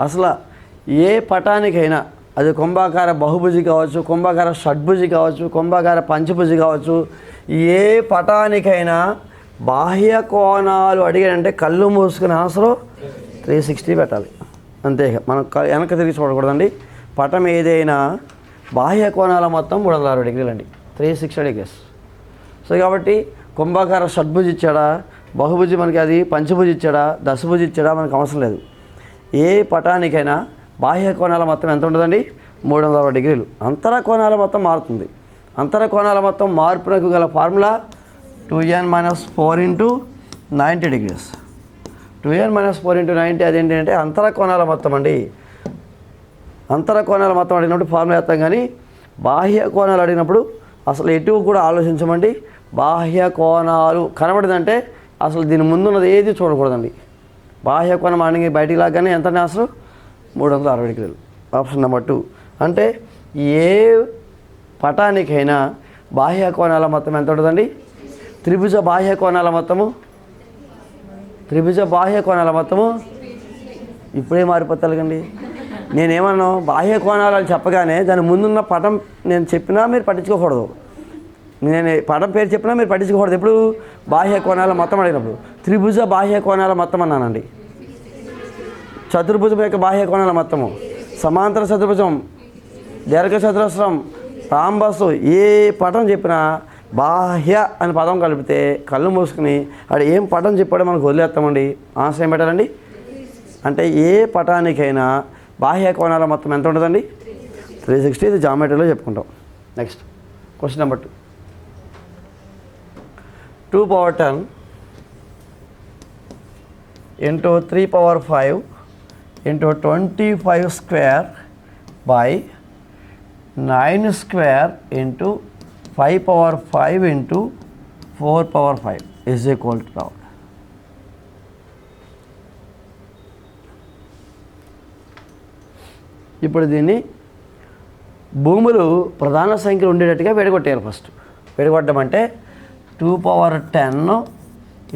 అసలు ఏ పటానికైనా అది కుంభాకార బహుభుజి కావచ్చు, కుంభాకార షడ్భుజి కావచ్చు, కుంభాకార పంచభుజి కావచ్చు, ఏ పటానికైనా బాహ్య కోణాలు అడిగాడంటే కళ్ళు మూసుకుని ఆన్సర్ 360 పెట్టాలి. అంతే, మనం వెనక్కి తిరిగి చూడకూడదండి. పటం ఏదైనా బాహ్య కోణాల మొత్తం 360 డిగ్రీలు అండి, 360 డిగ్రీస్. సో కాబట్టి కుంభాకార షడ్భుజి ఇచ్చాడా, బహుభుజి మనకి అది పంచభుజి ఇచ్చాడా, దశభుజి ఇచ్చాడా మనకు అవసరం లేదు. ఏ పటానికైనా బాహ్య కోణాల మొత్తం ఎంత ఉంటుందండి? 360 డిగ్రీలు. అంతర కోణాల మొత్తం మారుతుంది. అంతర కోణాల మొత్తం మార్పునకు గల ఫార్ములా 2n - 4 × 90 డిగ్రీస్. 2n - 4 × 90 అదేంటంటే అంతర కోణాల మొత్తం అండి. అంతర కోణాల మొత్తం అడిగినప్పుడు ఫార్ములా వేస్తాం, కానీ బాహ్య కోణాలు అడిగినప్పుడు అసలు ఎటు కూడా ఆలోచించమండి. బాహ్య కోణాలు కనబడిందంటే అసలు దీని ముందున్నది ఏది చూడకూడదండి. బాహ్య కోణం అడిగి బయటికి లాగానే ఎంత అసలు 360 డిగ్రీలు. Option number 2. అంటే ఏ పటానికైనా బాహ్య కోణాల మొత్తం ఎంత ఉంటుందండి? త్రిభుజ బాహ్య కోణాల మొత్తము ఇప్పుడే మారిపోతాకండి. నేనేమన్నా బాహ్య కోణాలు అని చెప్పగానే దాని ముందున్న పటం నేను చెప్పినా మీరు పట్టించుకోకూడదు. నేను పటం పేరు చెప్పినా మీరు పట్టించుకోకూడదు. ఎప్పుడు బాహ్య కోణాల మొత్తం అడిగినప్పుడు త్రిభుజ బాహ్య కోణాల మొత్తం అన్నానండి. చతుర్భుజం యొక్క బాహ్య కోణాల మొత్తము, సమాంతర చతుర్భుజం, దీర్ఘ చతురస్రం, రాంబస్సు, ఏ పటం చెప్పినా బాహ్య అని పదం కలిపితే కళ్ళు మూసుకుని అక్కడ ఏం పటం చెప్పాడో మనకు వదిలేస్తామండి. ఆన్సర్ ఏం పెట్టాలండి? అంటే ఏ పటానికైనా బాహ్య కోణాల మొత్తం ఎంత ఉంటుందండి? 360. ఇది జామెట్రీలో చెప్పుకుంటాం. Next question number 2. 2 power 10 into 3 power 5 into 25 square by 9 square into 5 power 5 into 4 power 5 is equal to now. ఇప్పుడు దీన్ని భూములు ప్రధాన సంఖ్యలు ఉండేటట్టుగా విడగొట్టారు. ఫస్ట్ విడగొట్టడం అంటే 2 power 10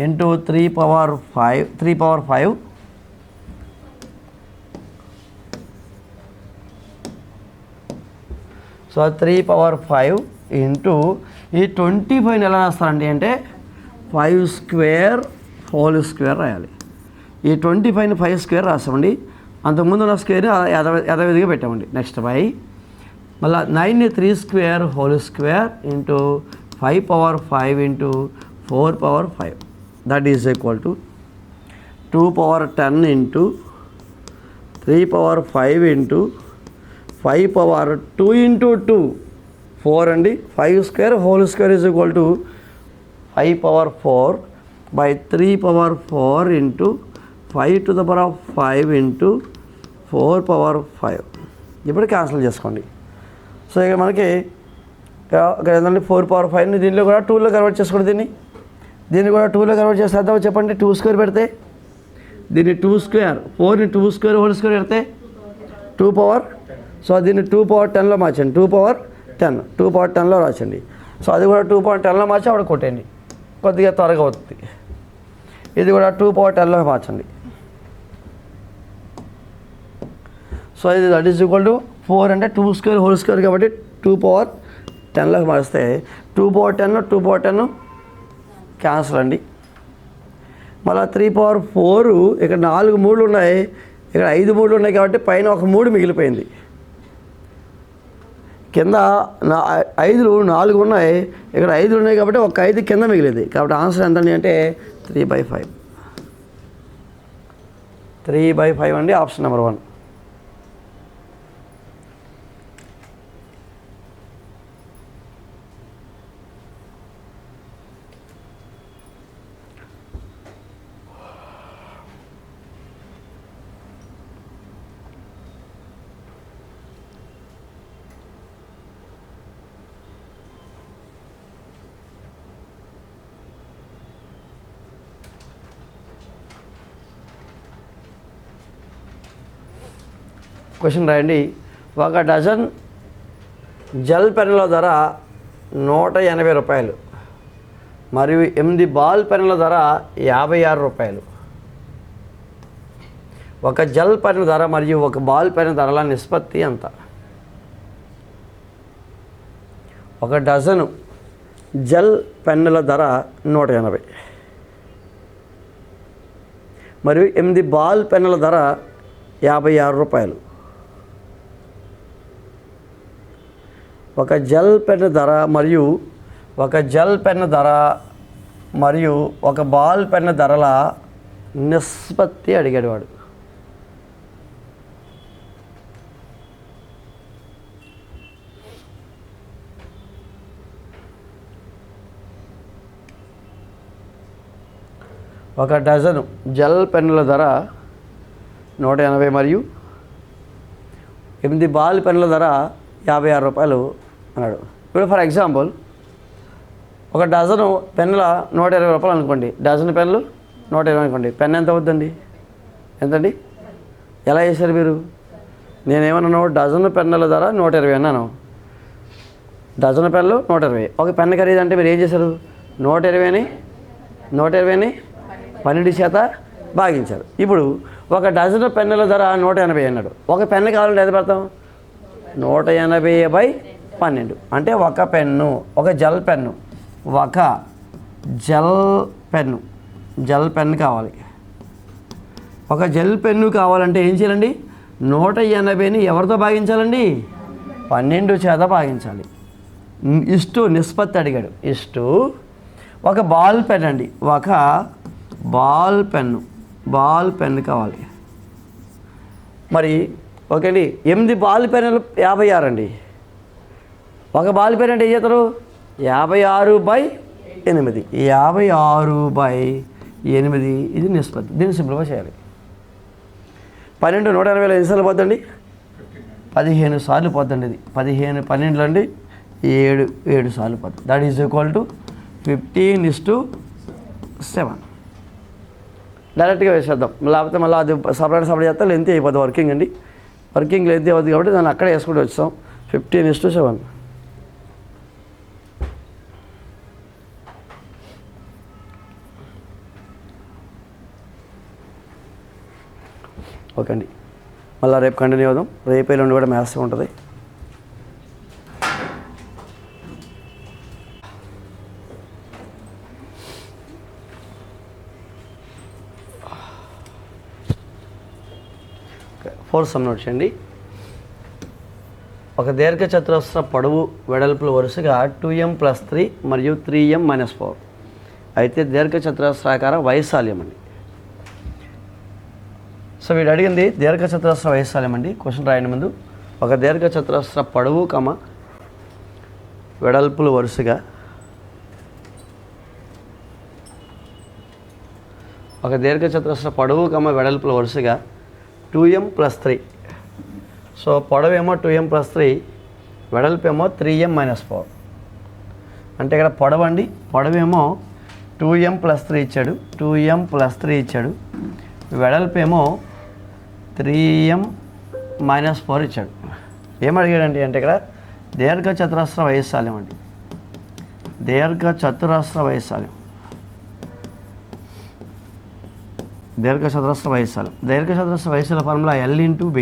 into 3 power 5 so 3 power 5 into ఈ 25 ఎలా రాస్తారండి అంటే 5 square హోల్ స్క్వేర్ రాయాలి. ఈ 25 5 స్క్వేర్ రాస్తామండి. అంతకుముందు ఉన్న స్క్వేర్ యథావిధిగా పెట్టామండి. నెక్స్ట్ బై మళ్ళీ 9 3 square whole square into 5 power 5 into 4 power 5 that is equal to 2 power 10 into 3 power 5 into 5 power 2 into 2 4 అండి. 5 square whole square is equal to 5 power 4 by 3 power 4 into 5 to the power of 5 into 4 power 5. ఇప్పుడు cancel చేసుకోండి. So ఇక మనకి ఏంటంటే 4 power 5ని దీనిలో కూడా 2లో కన్వర్ట్ చేసుకోండి. దీన్ని కూడా 2లో కన్వర్ట్ చేసేద్దాం. చెప్పండి 2 స్క్వేర్ పెడితే దీన్ని 2 స్క్వేర్ 4ని 2 స్క్వేర్ హోల్ స్క్వేర్ పెడితే 2 power. సో దీన్ని 2 power 10లో మార్చండి. 2 power 10లో రాచండి. సో అది కూడా 2 power 10లో మార్చి అక్కడ కొట్టండి, కొద్దిగా త్వరగా అవుతుంది. ఇది కూడా 2 power 10లో మార్చండి. సో ఇది దట్ ఈజ్ ఈక్వల్ టు 4 అంటే 2 స్క్వేర్ హోల్ స్క్వేర్ కాబట్టి 2 power 10లోకి మారిస్తే 2 power 10 క్యాన్సల్ అండి. మళ్ళీ 3 power 4 ఇక్కడ 4 3లు ఉన్నాయి, ఇక్కడ 5 3లు ఉన్నాయి కాబట్టి పైన ఒక 3 మిగిలిపోయింది. కింద 5లు 4 ఉన్నాయి, ఇక్కడ 5 ఉన్నాయి కాబట్టి ఒక 5 కింద మిగిలింది. కాబట్టి ఆన్సర్ ఎంత అంటే 3/5. 3/5 అండి ఆప్షన్ నెంబర్ 1. క్వశ్చన్ రాయండి. ఒక డజన్ జెల్ పెన్నుల ధర 180 రూపాయలు మరియు 8 బాల్ పెన్నుల ధర 56 రూపాయలు. ఒక జెల్ పెన్ ధర మరియు ఒక బాల్ పెన్ ధరల నిష్పత్తి ఎంత? ఒక డజను జెల్ పెన్నుల ధర 180 మరియు 8 బాల్ పెన్నుల ధర 56 రూపాయలు. ఒక జెల్ పెన్ ధర మరియు ఒక బాల్ పెన్ ధరల నిష్పత్తి అడిగాడు వాడు. ఒక డజను జెల్ పెన్నుల ధర 180 మరియు 8 బాల్ పెన్నుల ధర 56 రూపాయలు అన్నాడు. ఇప్పుడు ఫర్ ఎగ్జాంపుల్ ఒక డజను పెన్నుల 120 రూపాయలు అనుకోండి. డజన్ పెన్నులు 120 అనుకోండి. పెన్ ఎంత అవుతుందండి? ఎంతండి? ఎలా చేశారు మీరు? నేనేమన్నాను? డజన్ పెన్నుల ధర 120 అన్నాను. డజన్ పెన్నులు 120. ఒక పెన్ను ఖరీదు అంటే మీరు ఏం చేశారు? 120ని 12 చేత భాగించారు. ఇప్పుడు ఒక డజన్ పెన్నుల ధర 180 అన్నాడు. ఒక పెన్ను కావాలంటే ఎంత పెడతాం? 180/12 అంటే ఒక పెన్ను, ఒక జెల్ పెన్ను, ఒక జెల్ పెన్ను కావాలి. ఒక జెల్ పెన్ను కావాలంటే ఏం చేయాలండి? 180ని ఎవరితో భాగించాలండి? 12 చేత భాగించాలి. ఇష్టు నిష్పత్తి అడిగాడు. ఇష్టు ఒక బాల్ పెన్ అండి, ఒక బాల్ పెన్ను కావాలి. మరి ఓకే అండి, 8 బాల్ పెన్నులు 56 అండి. ఒక బాల్ పెన్ అంటే ఏం చేస్తారు? 56/8. 56/8 ఇది నిష్పత్తి. దీన్ని సింప్లిఫై చేయాలి. 12 180లో ఎన్నిసార్లు పోద్దండి? 15 సార్లు పోద్దండి. ఇది 12 అండి 7 సార్లు పోతుంది. That is equal to 15:7. డైరెక్ట్గా వేసేద్దాం. లేకపోతే మళ్ళీ అది సపరేట్ చేస్తే లెంత్ అయిపోతుంది వర్కింగ్ అండి. వర్కింగ్ లెంత్ అవుతుంది కాబట్టి దాన్ని అక్కడే వేసుకుంటూ వచ్చాం. 15:7. ఓకే అండి, మళ్ళీ రేపు కంటిన్యూ అవుదాం. రేపు ఎల్లుండి కూడా మ్యాథ్స్ ఉంటుంది. ఫోర్త్ సమ్ నోట్ చేయండి. ఒక దీర్ఘచతురస్ర పొడవు వెడల్పులు వరుసగా 2m+3 మరియు 3m-4 అయితే దీర్ఘచతురస్రాకార వైశాల్యం అండి. సో వీడు అడిగింది దీర్ఘచతురస్ర వైశాల్యం అండి. క్వశ్చన్ రాయండి ముందు. ఒక దీర్ఘచతురస్ర పొడవు వెడల్పులు వరుసగా వెడల్పుల వరుసగా 2m+3. సో పొడవేమో 2m+3, వెడల్పేమో 3m-4. అంటే ఇక్కడ పొడవేమో 2m+3 ఇచ్చాడు, వెడల్పేమో 3m-4 ఇచ్చాడు. ఏం అడిగాడండి అంటే ఇక్కడ దీర్ఘచతురస్ర వైశాల్యం అండి. దీర్ఘచతురస్ర వైశాల్యం formula L/B.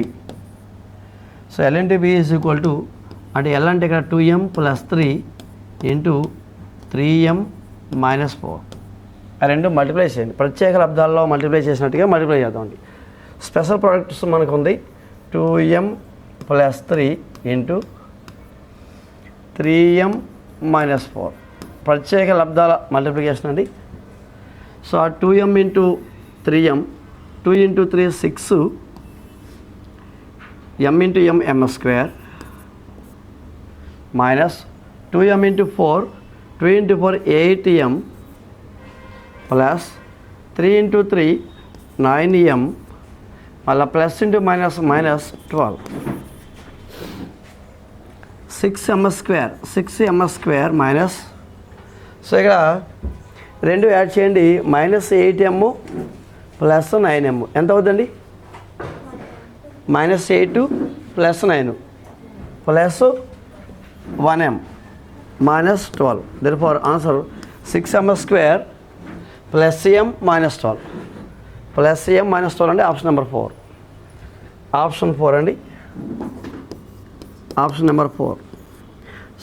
So L/B is equal to, అంటే L అంటే ఇక్కడ 2m+3 × 3m-4. ఆ రెండు మల్టిప్లై చేయండి. ప్రత్యేక లబ్ధాల్లో మల్టిప్లై చేసినట్టుగా మల్టిప్లై చేద్దామండి. స్పెషల్ ప్రోడక్ట్స్ మనకు ఉంది 2m+3 × 3m-4. ప్రత్యేక లబ్ధాల మల్టిప్లికేషన్ అండి. సో ఆ 2m × 3m, 2 × 3 6, m × m m² minus 2m × 4, 2 × 4 8m plus 3 × 3 9m మళ్ళీ plus into minus minus 12, 6m² minus. So ఇక్కడ రెండు యాడ్ చేయండి. -8m ప్లస్ 9m ఎంత అవుతుందండి? -8 plus 9 plus 1m minus 12. therefore answer 6m² plus m minus 12 అంటే option number 4. Option 4 అండి, option number 4.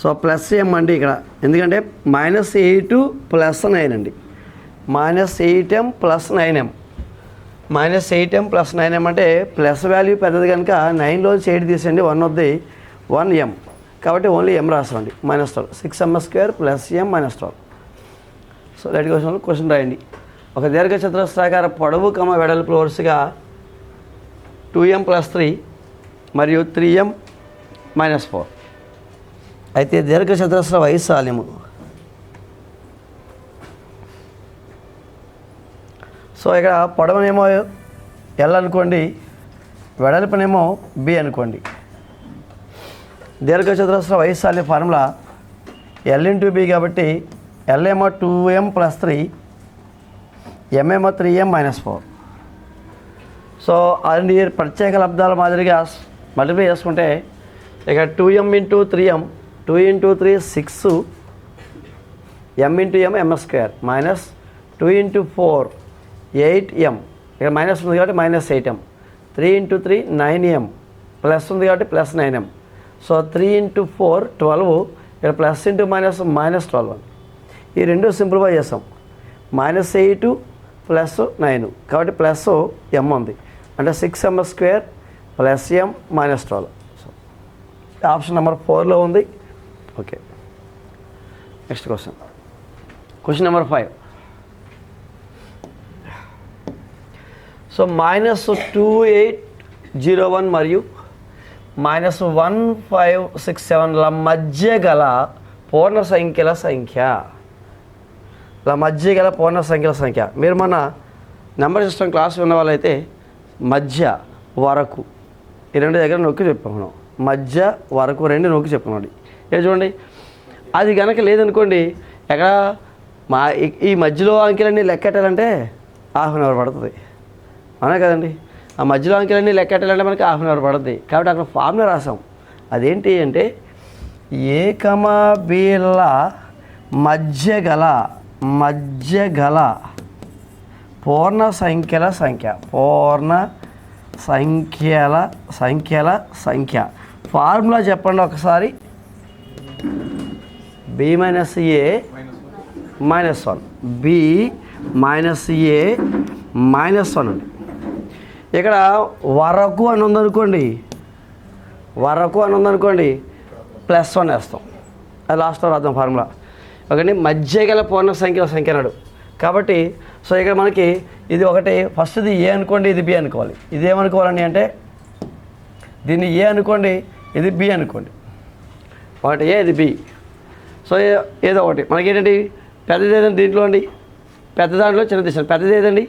So plus ఎం అండి ఇక్కడ, ఎందుకంటే -8 + 9 అండి, -8m + 9m. -8m + 9m అంటే ప్లస్ వాల్యూ పెద్దది కనుక 9లోంచి 8 తీసేయండి, 1 వద్ది 1m, కాబట్టి only m రాస్తామండి. -12 6m² + m - 12. So let question రాయండి. ఒక దీర్ఘ చతురస్రాకార పొడవు వెడల్పు వరుసగా 2m + 3 మరియు 3m - 4. అయితే దీర్ఘ చతురస్ర వైశాల్యము, సో ఇక్కడ పొడవునేమో L అనుకోండి, వెడల్పునేమో B అనుకోండి. దీర్ఘ చతురస్ర వైశాల్య ఫార్ములా L × B కాబట్టి L ఏమో 2m + 3, m ఏమో 3m - 4. సో అది ప్రత్యేక లబ్ధాల మాదిరిగా మల్టిప్లై చేసుకుంటే ఇక 2m × 3m, 2 × 3 6, m × m m² -2 × 4 8m, ఇక్కడ మైనస్ ఉంది కాబట్టి -8m, 3 × 3 9m, ప్లస్ ఉంది కాబట్టి +9m. సో 3 × 4 12, ఇక్కడ ప్లస్ ఇంటూ మైనస్ -12. ఈ రెండు సింప్లిఫై చేస్తాం, -8 + 9 కాబట్టి ప్లస్ m ఉంది, అంటే 6m² + m - 12. So option number 4లో ఉంది. Okay, next question number 5. So -2801 మరియు -1567ల మధ్య గల పూర్ణ సంఖ్యల సంఖ్య. మీరు మన నెంబర్ సిస్టమ్ క్లాస్ ఉన్న వాళ్ళైతే మధ్య వరకు ఈ రెండు దగ్గర నొక్కి చెప్పుకున్నాం, మధ్య వరకు రెండు నొక్కి చెప్పుకున్నాండి. చూడండి, అది కనుక లేదనుకోండి, ఎక్కడ ఈ మధ్యలో అంకెలన్నీ లెక్కెట్టాలంటే ½ గంట పడుతుంది, అవునా కదండి. ఆ మధ్యలో అంకెలన్నీ లెక్కెట్టాలంటే మనకి ½ గంట పడుతుంది. కాబట్టి అక్కడ ఫార్ములా రాసాం, అదేంటి అంటే A, Bల మధ్య గల పూర్ణ సంఖ్యల సంఖ్య. ఫార్ములా చెప్పండి ఒకసారి. B - A - 1, B - A - 1 అండి. ఇక్కడ వరకు అని ఉందనుకోండి, +1 వేస్తాం, అది లాస్ట్లో రాద్దాం ఫార్ములా. ఒకటి మధ్య గల పూర్ణ సంఖ్య అన్నాడు కాబట్టి, సో ఇక్కడ మనకి ఇది ఒకటి, ఫస్ట్ది A అనుకోండి, ఇది B అనుకోవాలి. ఇది ఏమనుకోవాలండి అంటే దీన్ని A అనుకోండి, ఇది B అనుకోండి. ఒకటి A, ఇది B. సో ఏదో ఒకటి మనకి ఏంటండి పెద్దది ఏదండి దీంట్లో అండి, పెద్ద దాంట్లో చిన్న తీసాను, పెద్దది ఏదండి,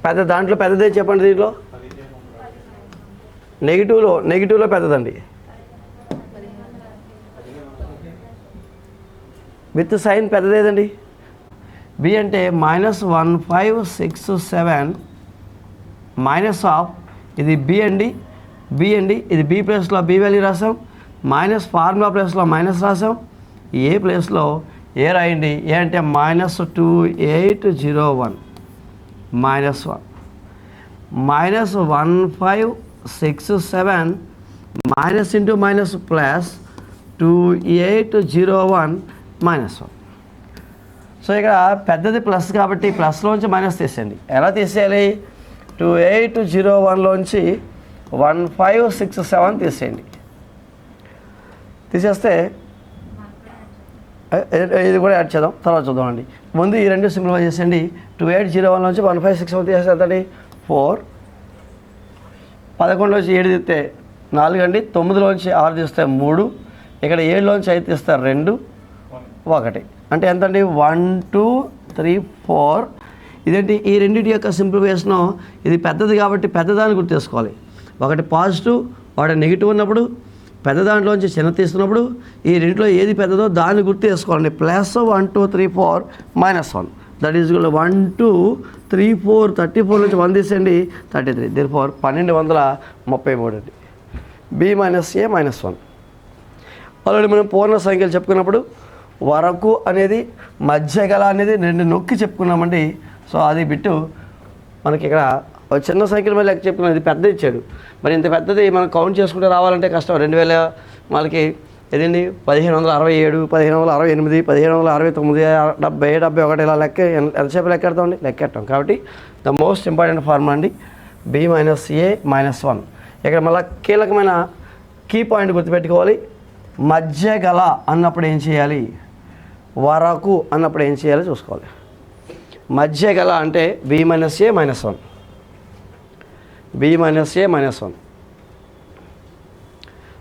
పెద్ద దాంట్లో పెద్దదే చెప్పండి. దీంట్లో నెగిటివ్లో పెద్దదండి, విత్ సైన్ పెద్దదేదండి. B అంటే -1567 ఇది B అండి, ఇది B ప్లేస్లో B వాల్యూ రాసాం, మైనస్ ఫార్ములా ప్లేస్లో మైనస్ రాసాం, ఏ ప్లేస్లో ఏ రాయండి. ఏ అంటే -2801 -1 -1567 minus into minus plus 2801 -1. So ఇక్కడ పెద్దది ప్లస్ కాబట్టి ప్లస్లోంచి మైనస్ తీసేయండి. ఎలా తీసేయాలి, 2801లోంచి 1567 తీసేయండి. తీసేస్తే ఇది కూడా యాడ్ చేద్దాం, తర్వాత చూద్దామండి. ముందు ఈ రెండు సింప్లిఫై చేసేయండి. 2801లోంచి 1567 తీసేద్దండి 4, 11లోంచి 7 తీస్తే 4 అండి, 9లోంచి 6 తీస్తే 3, ఇక్కడ 7లోంచి 5 తీస్తే 2, 1 అంటే ఎంతండి 1 2 3 4. ఇదేంటి ఈ రెండింటి యొక్క సింప్లిఫికేషను, ఇది పెద్దది కాబట్టి పెద్దదాన్ని గుర్తేసుకోవాలి. ఒకటి పాజిటివ్ ఒకటి నెగిటివ్ ఉన్నప్పుడు పెద్ద దాంట్లోంచి చిన్న తీస్తున్నప్పుడు ఈ రెంట్లో ఏది పెద్దదో దాన్ని గుర్తు చేసుకోవాలండి. +1 2 3 4 -1 దట్ ఈజ్ 1 2 3 4 34 నుంచి 1 తీసేయండి 33. దీనిఫోర్ 1233 అండి. B - A -1. ఆల్రెడీ మనం పూర్ణ సంఖ్యలు చెప్పుకున్నప్పుడు వరకు అనేది మధ్య గల అనేది రెండు నొక్కి చెప్పుకున్నామండి. సో అది బిట్టు మనకి ఇక్కడ చిన్న సంఖ్యలు మళ్ళీ లెక్క చెప్పుకున్నాను, ఇది పెద్ద ఇచ్చాడు. మరి ఇంత పెద్దది మనం కౌంట్ చేసుకుంటే రావాలంటే కష్టం. 2000 మనకి ఏదండి 1567, 1568, 1569, 70, 71 ఇలా లెక్క ఎంతసేపు లెక్క ఎడతామండి, లెక్క ఎట్టాం. కాబట్టి ద మోస్ట్ ఇంపార్టెంట్ ఫార్ములా అండి b - a - 1. ఇక్కడ మళ్ళీ కీలకమైన కీ పాయింట్ గుర్తుపెట్టుకోవాలి. మధ్య గల అన్నప్పుడు ఏం చేయాలి, వరకు అన్నప్పుడు ఏం చేయాలో చూసుకోవాలి. మధ్య గల అంటే b - a - 1, b - a - 1.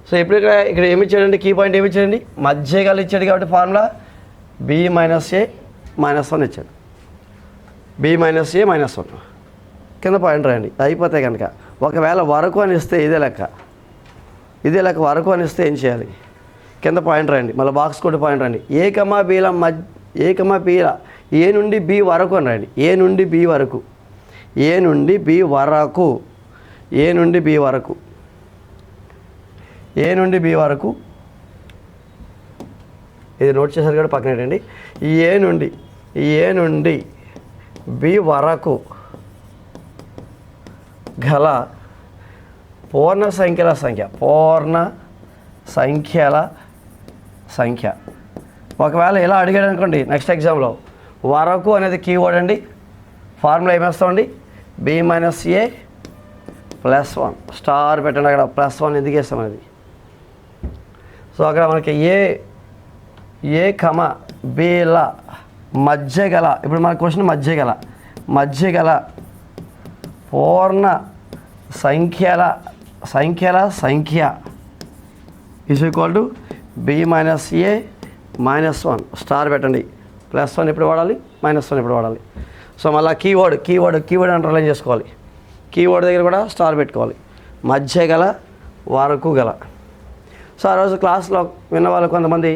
So ఇప్పుడు ఇక్కడ ఏమి ఇచ్చాడండి, కీ పాయింట్ ఏమి ఇచ్చాడండి, మధ్య గల ఇచ్చాడు. కాబట్టి ఫార్ములా b - a - 1 ఇచ్చాడు. b - a - 1 కింద పాయింట్ రాయండి, అయిపోతాయి కనుక. ఒకవేళ వరకు అని ఇస్తే ఇదే లెక్క వరకు అని ఇస్తే ఏం చేయాలి, కింద పాయింట్ రాయండి, మళ్ళీ బాక్స్ కూడా పాయింట్ రండి. ఏ కమా బీల ఏ నుండి బి వరకు అని రాయండి. ఏ నుండి బి వరకు ఇది నోట్ చేశారు కూడా పక్కన పెట్టండి. ఏ నుండి బి వరకు గల పూర్ణ సంఖ్యల సంఖ్య. ఒకవేళ ఇలా అడిగాడు అనుకోండి నెక్స్ట్ ఎగ్జామ్లో, వరకు అనేది కీవర్డ్ అండి. ఫార్ములా ఏమేస్తామండి, b - a + 1 స్టార్ పెట్టండి. అక్కడ +1 ఎందుకు వేస్తాం అనేది. సో అక్కడ మనకి ఏ కమ బీల మధ్య గల, ఇప్పుడు మన క్వశ్చన్ మధ్య గల పూర్ణ సంఖ్య is equal to b - a - 1 star పెట్టండి. +1 ఎప్పుడు వాడాలి, -1 ఎప్పుడు వాడాలి. సో మళ్ళీ కీవర్డ్ అండర్లైన్ చేసుకోవాలి. కీవర్డ్ దగ్గర కూడా స్టార్ పెట్టుకోవాలి. మధ్య గల, వరకు గల. సో ఆ రోజు క్లాస్లో విన్న వాళ్ళు కొంతమంది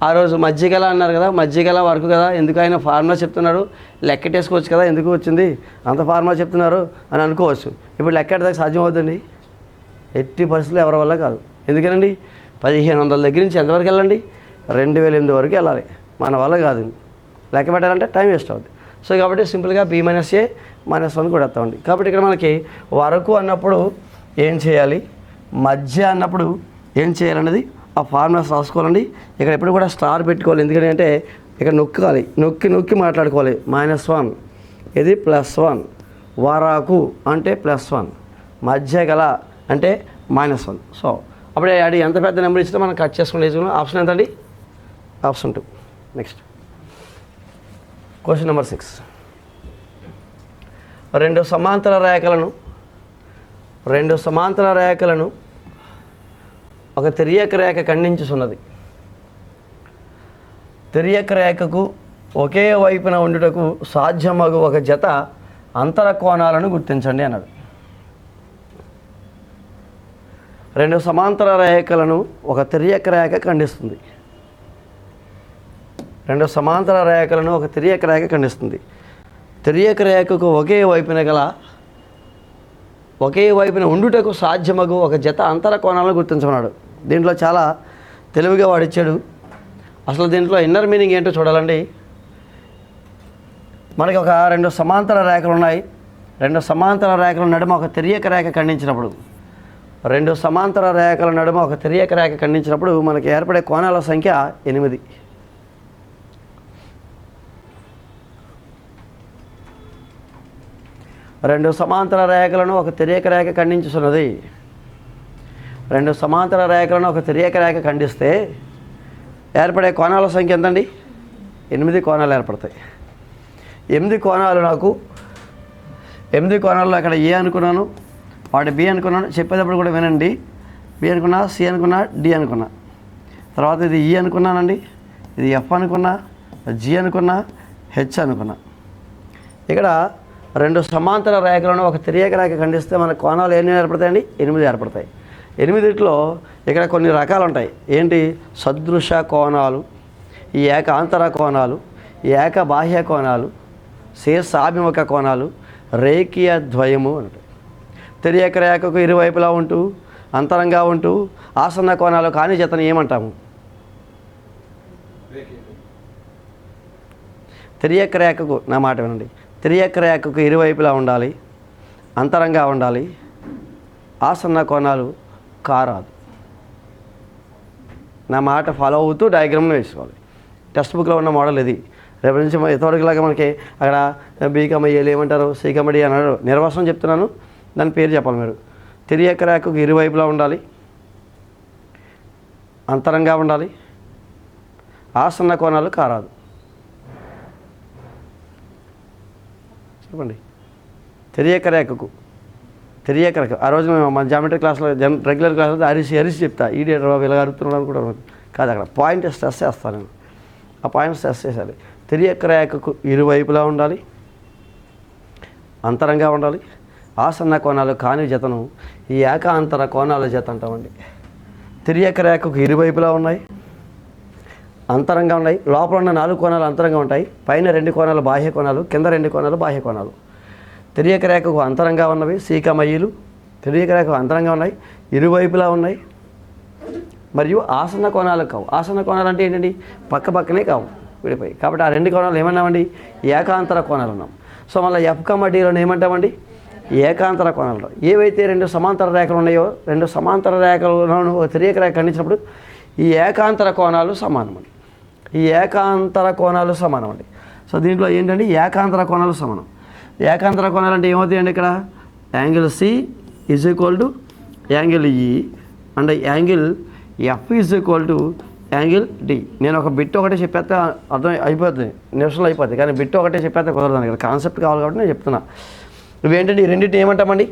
ఆ రోజు మధ్య గల అన్నారు కదా, మధ్య గల వరకు కదా, ఎందుకు ఆయన ఫార్ములా చెప్తున్నారు, లెక్కటేసుకోవచ్చు కదా, ఎందుకు వచ్చింది అంత ఫార్ములా చెప్తున్నారు అని అనుకోవచ్చు. ఇప్పుడు లెక్కెట్టడానికి సాధ్యం అవుతుంది, ఎట్టి పరిస్థితులు ఎవరి వల్ల కాదు. ఎందుకనండి 1500 దగ్గర నుంచి ఎంతవరకు వెళ్ళండి, 2008 వరకు వెళ్ళాలి, మన వల్ల కాదు. లెక్క పెట్టాలంటే టైం వేస్ట్ అవుతుంది. సో కాబట్టి సింపుల్గా b - a - 1 కూడా వస్తామండి. కాబట్టి ఇక్కడ మనకి వరకు అన్నప్పుడు ఏం చేయాలి, మధ్య అన్నప్పుడు ఏం చేయాలన్నది ఆ ఫార్ములాస్ రాసుకోవాలండి. ఇక్కడ ఎప్పుడు కూడా స్టార్ పెట్టుకోవాలి. ఎందుకంటే ఇక్కడ నొక్కి మాట్లాడుకోవాలి. -1 ఇది +1, వరకు అంటే +1, మధ్య గల అంటే -1. సో అప్పుడే అది ఎంత పెద్ద నెంబర్ ఇచ్చినా మనం కట్ చేసుకుని ఆప్షన్ ఎంత అండి, ఆప్షన్ 2. Next question number 6. రెండు సమాంతర రేఖలను ఒక తిర్యక రేఖ ఖండించుచున్నది. తిర్యక రేఖకు ఒకే వైపున ఉండుటకు సాధ్యమగు ఒక జత అంతర కోణాలను గుర్తించండి అన్నాడు. రెండు సమాంతర రేఖలను ఒక తిర్యక రేఖ ఖండిస్తుంది. తిర్యక రేఖకు ఒకే వైపున ఉండుటకు సాధ్యమగు ఒక జత అంతర కోణాలను గుర్తించమన్నాడు. దీంట్లో చాలా తెలివిగా వాడిచ్చాడు. అసలు దీంట్లో ఇన్నర్ మీనింగ్ ఏంటో చూడాలండి. మనకి ఒక రెండు సమాంతర రేఖలు ఉన్నాయి. రెండు సమాంతర రేఖల నడుమ ఒక తిర్యక రేఖ ఖండించినప్పుడు మనకి ఏర్పడే కోణాల సంఖ్య 8. రెండు సమాంతర రేఖలను ఒక తిర్యక రేఖ ఖండించుతున్నది. రెండు సమాంతర రేఖలను ఒక తిర్యక రేఖ ఖండిస్తే ఏర్పడే కోణాల సంఖ్య ఎంతండి, 8 కోణాలు ఏర్పడతాయి. 8 కోణాల్లో అక్కడ ఏ అనుకున్నాను, వాటి బి అనుకున్నాను. చెప్పేటప్పుడు కూడా వినండి. బి అనుకున్నా, సి అనుకున్నా, డి అనుకున్నా, తర్వాత ఇది ఈ అనుకున్నానండి, ఇది ఎఫ్ అనుకున్నా, జి అనుకున్నా, హెచ్ అనుకున్నా. ఇక్కడ రెండు సమాంతర రేఖలను ఒక తిర్యక రేఖ ఖండిస్తే మన కోణాలు ఎన్ని ఏర్పడతాయండి, 8 ఏర్పడతాయి. 8 ఇక్కడ కొన్ని రకాలు ఉంటాయి. ఏంటి, సదృశ కోణాలు, ఈ ఏకాంతర కోణాలు, ఏక బాహ్య కోణాలు, శీర్షాభిముఖ కోణాలు, రేఖీయ ద్వయము అంటాయి. తిర్యక రేఖకు ఇరువైపులా ఉంటూ అంతరంగా ఉంటూ ఆసన్న కోణాలు కాని జతని ఏమంటాము, తిర్యక రేఖకు, నా మాట వినండి, తిర్యక రేఖకు ఇరువైపులా ఉండాలి, అంతరంగా ఉండాలి, ఆసన్న కోణాలు కారాదు. నా మాట ఫాలో అవుతూ డయాగ్రామ్ను వేసుకోవాలి. టెక్స్ట్ బుక్లో ఉన్న మోడల్ ఇది. రేపు నుంచి ఎంతవరకులాగా మనకి అక్కడ బీకమయ్యేలు ఏమంటారు, సీకమడి అన్నారు. నిర్వచనం చెప్తున్నాను, దాని పేరు చెప్పాలి మీరు. తిరియక రేఖకు ఇరువైపులా ఉండాలి, అంతరంగా ఉండాలి, ఆసన్న కోణాలు కారాదు. చెప్పండి. తిరియక రేఖకు ఆ రోజు మేము మన జామెట్రీ క్లాస్లో రెగ్యులర్ క్లాస్లో అరిసి చెప్తా. ఈడేటర్ బాబు ఇలా అడుగుతున్నాడు అనుకుంటాను కాదు, అక్కడ పాయింట్ స్ట్రెస్ చేస్తాను నేను. ఆ పాయింట్ స్ట్రెస్ చేయాలి. తిరియక రేఖకు ఇరువైపులా ఉండాలి, అంతరంగా ఉండాలి, ఆసన్న కోణాలు కాని జతను ఈ ఏకాంతర కోణాల జత అంటామండి. తిరియక రేఖకు ఇరువైపులా ఉన్నాయి, అంతరంగా ఉన్నాయి. లోపల ఉన్న 4 కోణాలు అంతరంగా ఉంటాయి. పైన 2 కోణాలు బాహ్య కోణాలు, కింద 2 కోణాలు బాహ్య కోణాలు. తిరియక రేఖకు అంతరంగా ఉన్నవి సీకమయ్యలు. తిరియక రేఖకు అంతరంగా ఉన్నాయి, ఇరువైపులా ఉన్నాయి, మరియు ఆసన్న కోణాలు కావు. ఆసన్న కోణాలు అంటే ఏంటండి, పక్కనే కావు, విడిపోయి. కాబట్టి ఆ 2 కోణాలు ఏమన్నామండి, ఏకాంతర కోణాలు అన్నాం. సో మళ్ళీ ఎఫ్కమడీలను ఏమంటామండి, ఏకాంతర కోణాలు. ఏవైతే 2 సమాంతర రేఖలు ఉన్నాయో, 2 సమాంతర రేఖలను తిరియక రేఖ ఖండించినప్పుడు ఈ ఏకాంతర కోణాలు సమానమండి. ఈ ఏకాంతర కోణాలు సమానం అండి. సో దీంట్లో ఏంటంటే ఏకాంతర కోణాలు సమానం. ఏకాంతర కోణాలు అంటే ఏమవుతాయండి, ఇక్కడ angle C is equal to angle E and angle F is equal to angle D. నేను ఒక బిట్ ఒకటే చెప్పేస్తే అర్థం అయిపోతుంది, నిమిషంలో అయిపోతుంది. కానీ బిట్ ఒకటే చెప్పేస్తే కుదరదు. ఇక్కడ కాన్సెప్ట్ కావాలి కాబట్టి నేను చెప్తున్నా. ఇవేంటండి, ఈ రెండింటిని ఏమంటామండి,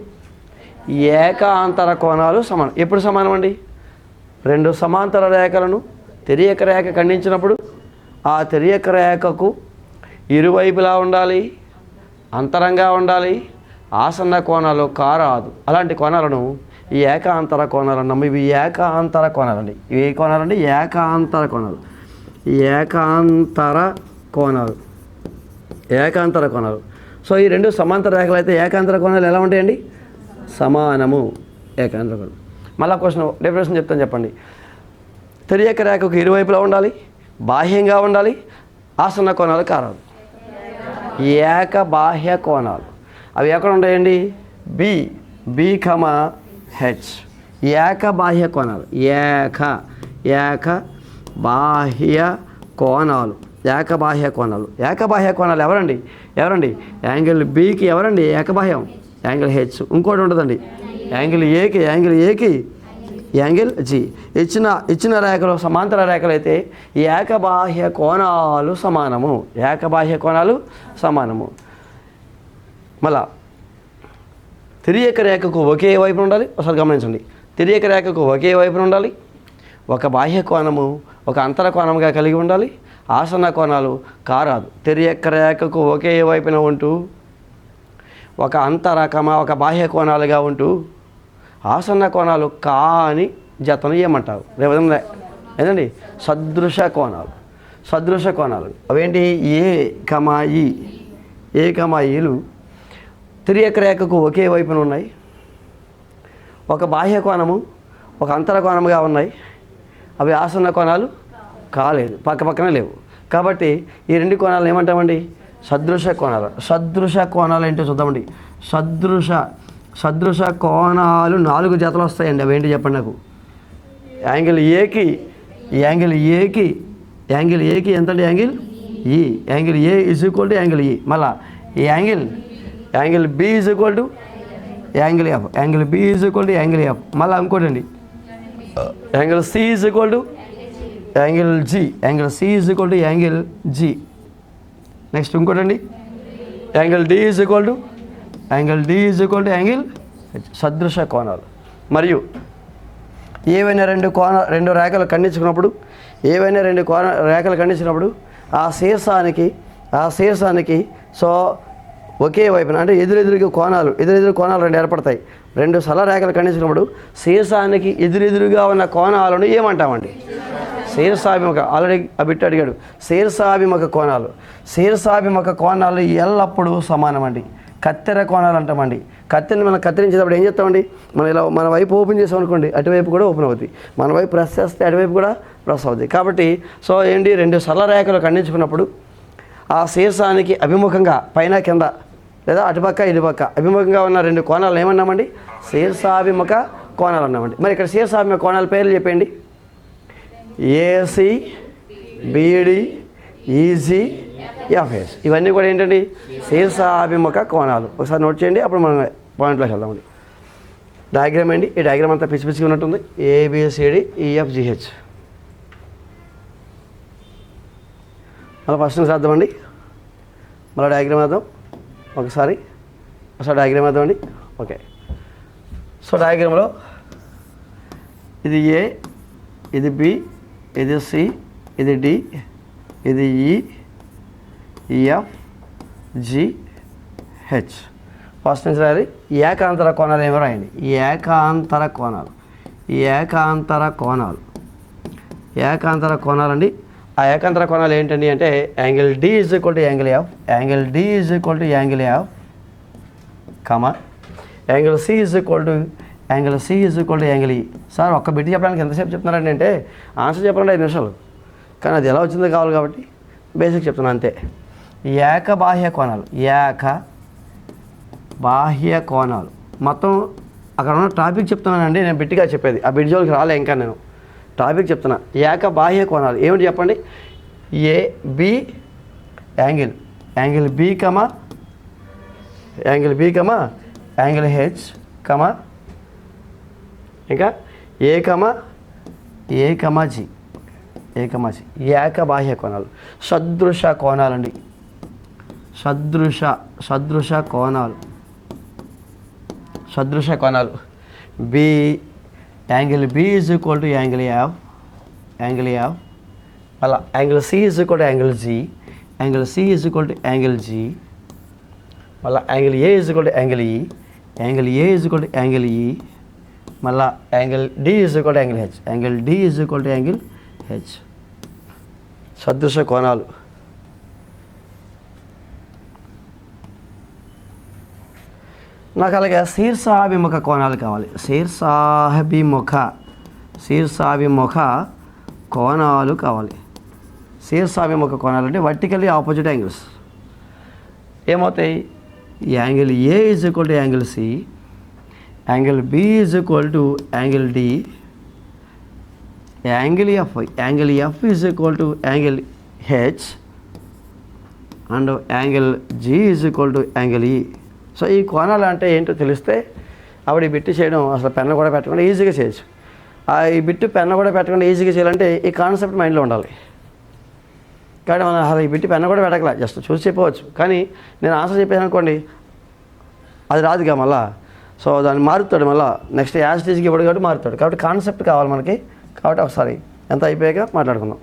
ఏకాంతర కోణాలు సమానం. ఎప్పుడు సమానం అండి, 2 సమాంతర రేఖలను తిరియక రేఖ ఖండించినప్పుడు ఆ తిరియక రేఖకు ఇరువైపులా ఉండాలి, అంతరంగా ఉండాలి, ఆసన్న కోణాలు కారాదు. అలాంటి కోణాలను ఈ ఏకాంతర కోణాలు అన్నాము. ఇవి ఏకాంతర కోణాలండి. ఇవి ఏ కోణాలండి, ఏకాంతర కోణాలు. ఏకాంతర కోణాలు. సో ఈ 2 సమాంతర రేఖలు అయితే ఏకాంతర కోణాలు ఎలా ఉంటాయండి, సమానము. ఏకాంతర కోణం. మళ్ళీ క్వశ్చన్ డెఫినేషన్ చెప్తాను, చెప్పండి. తిరియక రేఖకు ఇరువైపులా ఉండాలి, బాహ్యంగా ఉండాలి, ఆసన్న కోణాలు కారాదు. ఏక బాహ్య కోణాలు అవి ఎక్కడ ఉంటాయండి, బి హెచ్. ఏక బాహ్య కోణాలు, ఏక బాహ్య కోణాలు. ఎవరండి యాంగిల్ బికి ఎవరండి ఏకబాహ్యం, యాంగిల్ హెచ్. ఇంకోటి ఉంటుందండి, యాంగిల్ ఏకి యాంగిల్ జి. ఇచ్చిన రేఖలు సమాంతర రేఖలు అయితే ఏకబాహ్య కోణాలు సమానము. మళ్ళా తిరియక రేఖకు ఒకే వైపున ఉండాలి. ఒకసారి గమనించండి. తిరియక రేఖకు ఒకే వైపున ఉండాలి, ఒక బాహ్య కోణము ఒక అంతర కోణముగా కలిగి ఉండాలి, ఆసన్న కోణాలు కారాదు. తిరియక రేఖకు ఒకే వైపున ఉంటూ ఒక ఒక బాహ్య కోణాలుగా ఉంటూ ఆసన్న కోణాలు కాని జతను ఏమంటారు, ఏదండి, సదృశ కోణాలు. అవేంటి, ఏకమాయిలు తిరియక రేఖకు ఒకే వైపున ఉన్నాయి, ఒక బాహ్య కోణము ఒక అంతర కోణముగా ఉన్నాయి. అవి ఆసన్న కోణాలు కాలేదు, పక్కనే లేవు. కాబట్టి ఈ 2 కోణాలను ఏమంటామండి, సదృశ కోణాలు ఏంటో చూద్దామండి. సదృశ కోణాలు 4 జతలు వస్తాయండి. అవేంటి చెప్పండి నాకు. యాంగిల్ ఏకి ఎంతండి, angle A is equal to angle E. మళ్ళా ఈ angle B is equal to angle F. మళ్ళీ ఇంకోటి అండి, angle C is equal to angle G. Next ఇంకోటి అండి, angle D is equal to angle H. సదృశ కోణాలు. మరియు ఏవైనా 2 రేఖలు ఖండించుకున్నప్పుడు ఆ శీర్షానికి సో ఒకే వైపున అంటే ఎదురెదురు కోణాలు 2 ఏర్పడతాయి. 2 సరళ రేఖలు ఖండించినప్పుడు శీర్షానికి ఎదురెదురుగా ఉన్న కోణాలను ఏమంటామండి, శీర్షాభిముఖ. ఆల్రెడీ ఆ బిట్టు అడిగాడు. శీర్షాభిముఖ కోణాలు ఎల్లప్పుడూ సమానమండి. కత్తెర కోణాలు అంటామండి. కత్తెరని మనం కత్తిరించేటప్పుడు ఏం చేస్తామండి, మన వైపు ఓపెన్ చేసాం అనుకోండి, అటువైపు కూడా ఓపెన్ అవుతుంది. మన వైపు ప్రెస్ చేస్తే అటువైపు కూడా ప్రెస్ అవుతుంది. కాబట్టి సో ఏంటి, 2 సరళ రేఖలు ఖండించుకున్నప్పుడు ఆ శీర్షానికి అభిముఖంగా పైన కింద లేదా అటుపక్క ఇటుపక్క అభిముఖంగా ఉన్న రెండు కోణాలు ఏమన్నామండి? శీర్షాభిముఖ కోణాలు అన్నామండి. మరి ఇక్కడ శీర్షాభిముఖ కోణాల పేర్లు చెప్పండి. AC, BD, EG, FS. ఇవన్నీ కూడా ఏంటండి? శీర్షాభిముఖ కోణాలు. ఒకసారి నోట్ చేయండి, అప్పుడు మనం పాయింట్లోకి వెళ్దామండి. డయాగ్రామ్ అండి. ఈ డయాగ్రామ్ అంతా పిచ్చి పిచ్చిగా ఉన్నట్టుంది. A B C D EFGH. మళ్ళీ ఫస్ట్ నుంచి రాద్దామండి. మళ్ళీ డయాగ్రామ్ వేద్దాం ఒకసారి డయాగ్రామ్ వేద్దామండి. ఓకే. సో డయాగ్రామ్లో ఇది ఏ, ఇది బి, ఇది సి, ఇది డి, ఇది ఈ, ఎఫ్, జి, హెచ్. ఫస్ట్ నుంచి రాయాలి. ఏకాంతర కోణాలు ఏమో రాయండి. ఏకాంతర కోణాలు అండి. ఆ ఏకాంతర కోణాలు ఏంటండి అంటే angle D is equal to angle F, angle D is equal to angle F, comma angle C is equal to angle E. Sir ఒక్క బిట్ చెప్పడానికి ఎంతసేపు చెప్తున్నారండి అంటే ఆన్సర్ చెప్పాలంటే 5 నిమిషాలు, కానీ అది ఎలా వచ్చిందో కావాలి కాబట్టి బేసిక్ చెప్తున్నాను అంతే. బాహ్య కోణాలు మొత్తం అక్కడ ఉన్న టాపిక్ చెప్తున్నానండి. నేను బిట్టిగా చెప్పేది ఆ బిట్ జోలికి రాలే ఇంకా. నేను టాపిక్ చెప్తున్నా. బాహ్య కోణాలు ఏమిటి చెప్పండి? A B angle B comma angle H comma ఇంకా ఏ కమా జి. బాహ్య కోణాలు. సదృశ కోణాలండి. సదృశ కోణాలు. B angle B is equal to angle F, అలా angle C is equal to angle G, angle C is equal to angle G, మళ్ళీ angle A is equal to angle E, angle A is equal to angle E, మళ్ళీ angle D is equal to angle H, angle D is equal to angle H. సదృశ కోణాలు. నాకు అలాగే శీర్షాభిముఖ కోణాలు కావాలి. శీర్షాభిముఖ కోణాలు కావాలి. శీర్షాభిముఖ కోణాలు అంటే వర్టికల్లీ ఆపోజిట్ యాంగిల్స్ ఏమవుతాయి? Angle A is equal to angle C, angle B is equal to angle D, angle F is equal to angle H and angle G is equal to angle E. So ఈ కోణాలు అంటే ఏంటో తెలిస్తే అప్పుడు ఈ bit చేయడం అసలు pen కూడా పెట్టకుండా ఈజీగా చేయొచ్చు. ఈ బిట్టు పెన్ను కూడా పెట్టకుండా ఈజీగా చేయాలంటే ఈ కాన్సెప్ట్ మైండ్లో ఉండాలి. కానీ మనం అసలు ఈ బిట్టు పెన్ను కూడా పెట్టకలే, జస్ట్ చూసి చెప్పవచ్చు. కానీ నేను ఆన్సర్ చెప్పాను అనుకోండి, అది రాదుగా మళ్ళా. సో దాన్ని మారుతాడు మళ్ళీ నెక్స్ట్ యాజ్ స్టేజ్కి ఇవ్వడు కాబట్టి మారుతాడు. కాబట్టి కాన్సెప్ట్ కావాలి మనకి. కాబట్టి ఒకసారి ఎంత అయిపోయాక మాట్లాడుకుందాం.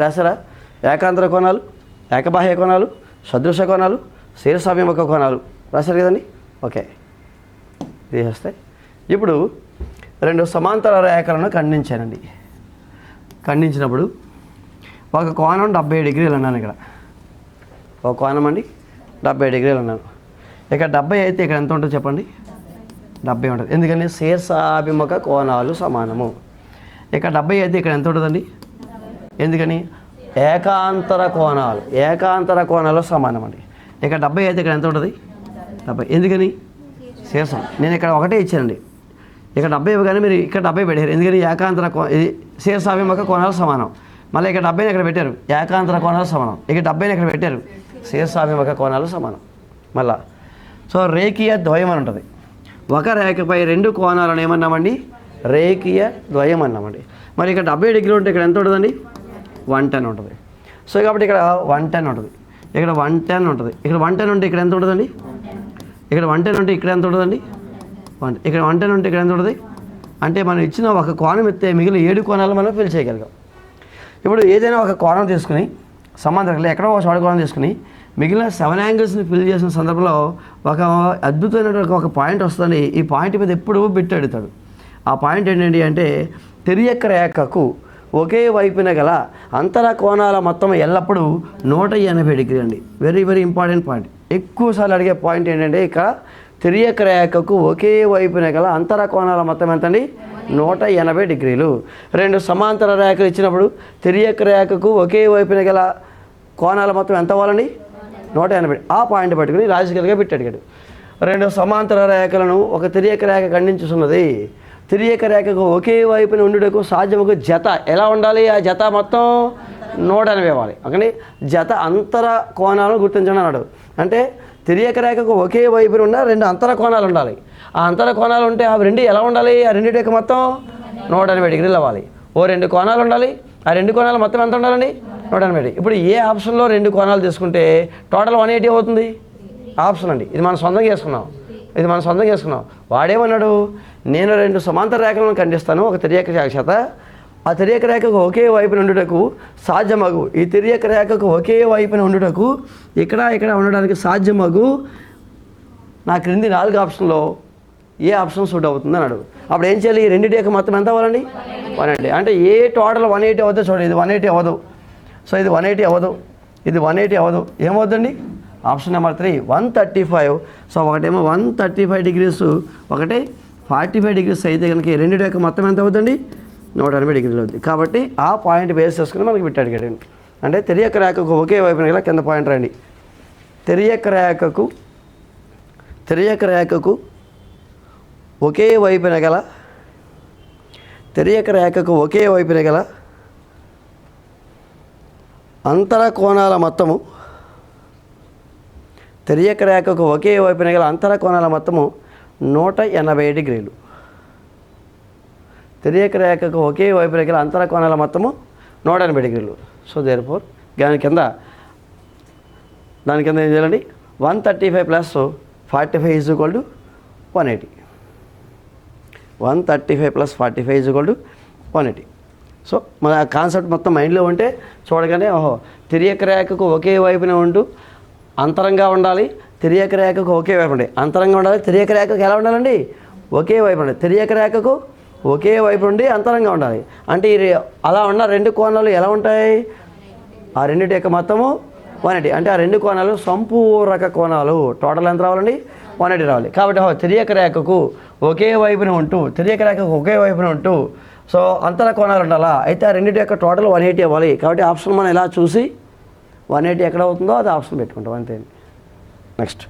రాసారా? ఏకాంతర కోణాలు, ఏకబాహ్య కోణాలు, సదృశ కోణాలు, శీర్షాభిముఖ కోణాలు రాశారు కదండి. ఓకే, తీసేస్తే ఇప్పుడు 2 సమాంతర రేఖలను ఖండించానండి. ఖండించినప్పుడు ఒక కోణం 70 డిగ్రీలు అన్నాను. ఇక్కడ ఒక కోణం అండి 70 డిగ్రీలు అన్నాను. ఇక్కడ 70 అయితే ఇక్కడ ఎంత ఉంటుంది చెప్పండి? 70 ఉంటుంది. ఎందుకని? శీర్షాభిముఖ కోణాలు సమానము. ఇక్కడ 70 అయితే ఇక్కడ ఎంత ఉంటుందండి? ఎందుకని? ఏకాంతర కోణాలు సమానం అండి. ఇక్కడ 70 అయితే ఇక్కడ ఎంత ఉంటుంది? 70. ఎందుకని? శీర్షం. నేను ఇక్కడ ఒకటే ఇచ్చానండి. ఇక్కడ 70 ఇవ్వగానే మీరు ఇక్కడ 70 పెట్టారు. ఎందుకని? ఏకాంతర ఇది శీర్షాభిముఖ కోణాలు సమానం. మళ్ళీ ఇక్కడ 70ని ఇక్కడ పెట్టారు, ఏకాంతర కోణాలు సమానం. ఇక్కడ 70ని ఇక్కడ పెట్టారు, శీర్షాభిముఖ కోణాలు సమానం. మళ్ళా సో రేఖీయ ద్వయం అని ఉంటుంది. ఒక రేఖపై 2 కోణాలను ఏమన్నామండి? రేఖీయ ద్వయం అన్నామండి. మరి ఇక్కడ 70 డిగ్రీలు ఉంటే ఇక్కడ ఎంత ఉంటుందండి? 110 ఉంటుంది. సో కాబట్టి ఇక్కడ 110 ఉంటుంది, ఇక్కడ 110 ఉంటుంది. ఇక్కడ 110 ఉంటే ఇక్కడ ఎంత ఉంటుందండి? ఇక్కడ 110 ఉంటే ఇక్కడ ఎంత ఉంటుందండి? ఇక్కడ 110 ఉంటే ఇక్కడ ఎంత ఉంటుంది? అంటే మనం ఇచ్చిన ఒక కోణం ఎత్తే మిగిలిన 7 కోణాలు మనం ఫిల్ చేయగలిగాం. ఇప్పుడు ఏదైనా ఒక కోణం తీసుకుని సమాంతరంగా ఎక్కడో ఒక చోట కోణం తీసుకుని మిగిలిన 7 యాంగిల్స్ని ఫిల్ చేసిన సందర్భంలో ఒక అద్భుతమైనటువంటి ఒక పాయింట్ వస్తుంది. ఈ పాయింట్ మీద ఎప్పుడు బిట్ అడుగుతాడు. ఆ పాయింట్ ఏంటండి అంటే తిరియక రేఖకు ఒకే వైపున గల అంతర కోణాల మొత్తం ఎల్లప్పుడూ 180 డిగ్రీ అండి. Very very important point. ఎక్కువసార్లు అడిగే పాయింట్ ఏంటంటే ఇక్కడ తిరియక రేఖకు ఒకే వైపున గల అంతర కోణాల మొత్తం ఎంతండి? 180 డిగ్రీలు. 2 సమాంతర రేఖలు ఇచ్చినప్పుడు తిరియక రేఖకు ఒకే వైపున గల కోణాల మొత్తం ఎంత అవ్వాలండి? 180. ఆ పాయింట్ పట్టుకుని లాజికల్గా పెట్టాడు. 2 సమాంతర రేఖలను ఒక తిరియక రేఖ ఖండించుతున్నది. తిరియక రేఖకు ఒకే వైపున ఉండుటకు సాధ్యమకు జత ఎలా ఉండాలి? ఆ జత మొత్తం 180 ఇవ్వాలి. ఓకే, జత అంతర కోణాలను గుర్తించండి అన్నాడు. అంటే తిరియక రేఖకు ఒకే వైపున ఉన్న 2 అంతర కోణాలు ఉండాలి. ఆ అంతర కోణాలు ఉంటే ఆ 2 ఎలా ఉండాలి? ఆ రెండింటి యొక్క మొత్తం 180 డిగ్రీలు అవ్వాలి. 2 కోణాలు ఉండాలి. ఆ 2 కోణాలు మొత్తం ఎంత ఉండాలండి? 180. ఇప్పుడు ఏ ఆప్షన్లో 2 కోణాలు తీసుకుంటే టోటల్ 180 అవుతుంది? ఆప్షన్ అండి. ఇది మనం సొంతంగా చేసుకున్నాం. వాడేమన్నాడు? నేను 2 సమాంతర రేఖలను ఖండిస్తాను ఒక తిరియక రేఖ చేత. ఆ తిరియక రేఖకు ఒకే వైపున ఉండుటకు సాధ్యమగు, ఈ తిరియక రేఖకు ఒకే వైపున ఉండుటకు ఇక్కడ ఉండడానికి సాధ్యమగు నా క్రింది 4 ఆప్షన్లో ఏ ఆప్షన్ సూట్ అవుతుంది అన్నాడు. అప్పుడు ఏం చేయాలి? ఈ రెండింటి యొక్క మొత్తం ఎంత అవ్వాలండి? 180. అంటే ఏ టోటల్ 180 అవుతుందో చూడండి. ఇది 180 అవ్వదు. సో ఇది 180 అవ్వదు, ఇది 180 అవ్వదు. ఏమవుతుందండి? Option number 3 135. సో ఒకటేమో 135 డిగ్రీస్, ఒకటి 45 డిగ్రీస్ అయితే కనుక ఈ రెండింటి యొక్క మొత్తం ఎంత అవుతుందండి? 180 డిగ్రీలు అవుతుంది. కాబట్టి ఆ పాయింట్ బేస్ చేసుకుని మనకి పెట్టాడు కదండి. అంటే తిరియక రేఖకు ఒకే వైపున గల కింద పాయింట్ రండి. తిరియక రేఖకు ఒకే వైపున గల అంతర కోణాల మొత్తము 180 డిగ్రీలు. తిరియక రేఖకు ఒకే వైపున గల అంతర కోణాల మొత్తము 180 డిగ్రీలు. సో దేర్ఫోర్ దాని కింద ఏం చేయాలండి? 135 + 45 = 180. 135 + 45 = 180. సో మన కాన్సెప్ట్ మొత్తం మైండ్లో ఉంటే చూడగానే తిరియక రేఖకు ఒకే వైపున ఉంటూ అంతరంగా ఉండాలి, తిరియక రేఖకు ఒకే వైపు ఉండాలి, అంతరంగా ఉండాలి. తిరియక రేఖకు ఎలా ఉండాలండి? ఒకే వైపు ఉండాలి. తిరియక రేఖకు ఒకే వైపు ఉండి అంతరంగా ఉండాలి. అంటే అలా ఉన్న 2 కోణాలు ఎలా ఉంటాయి? ఆ రెండింటి యొక్క మొత్తము 180. అంటే ఆ 2 కోణాలు సంపూరక కోణాలు. టోటల్ ఎంత రావాలండి? 180 రావాలి. కాబట్టి తిరియక రేఖకు ఒకే వైపున ఉంటూ సో అంతర కోణాలు ఉండాలా? అయితే ఆ రెండింటి యొక్క టోటల్ 180 అవ్వాలి. కాబట్టి ఆప్షన్ మనం ఇలా చూసి 180 ఎక్కడ అవుతుందో అది ఆప్షన్ పెట్టుకుంటాం అంతే. నెక్స్ట్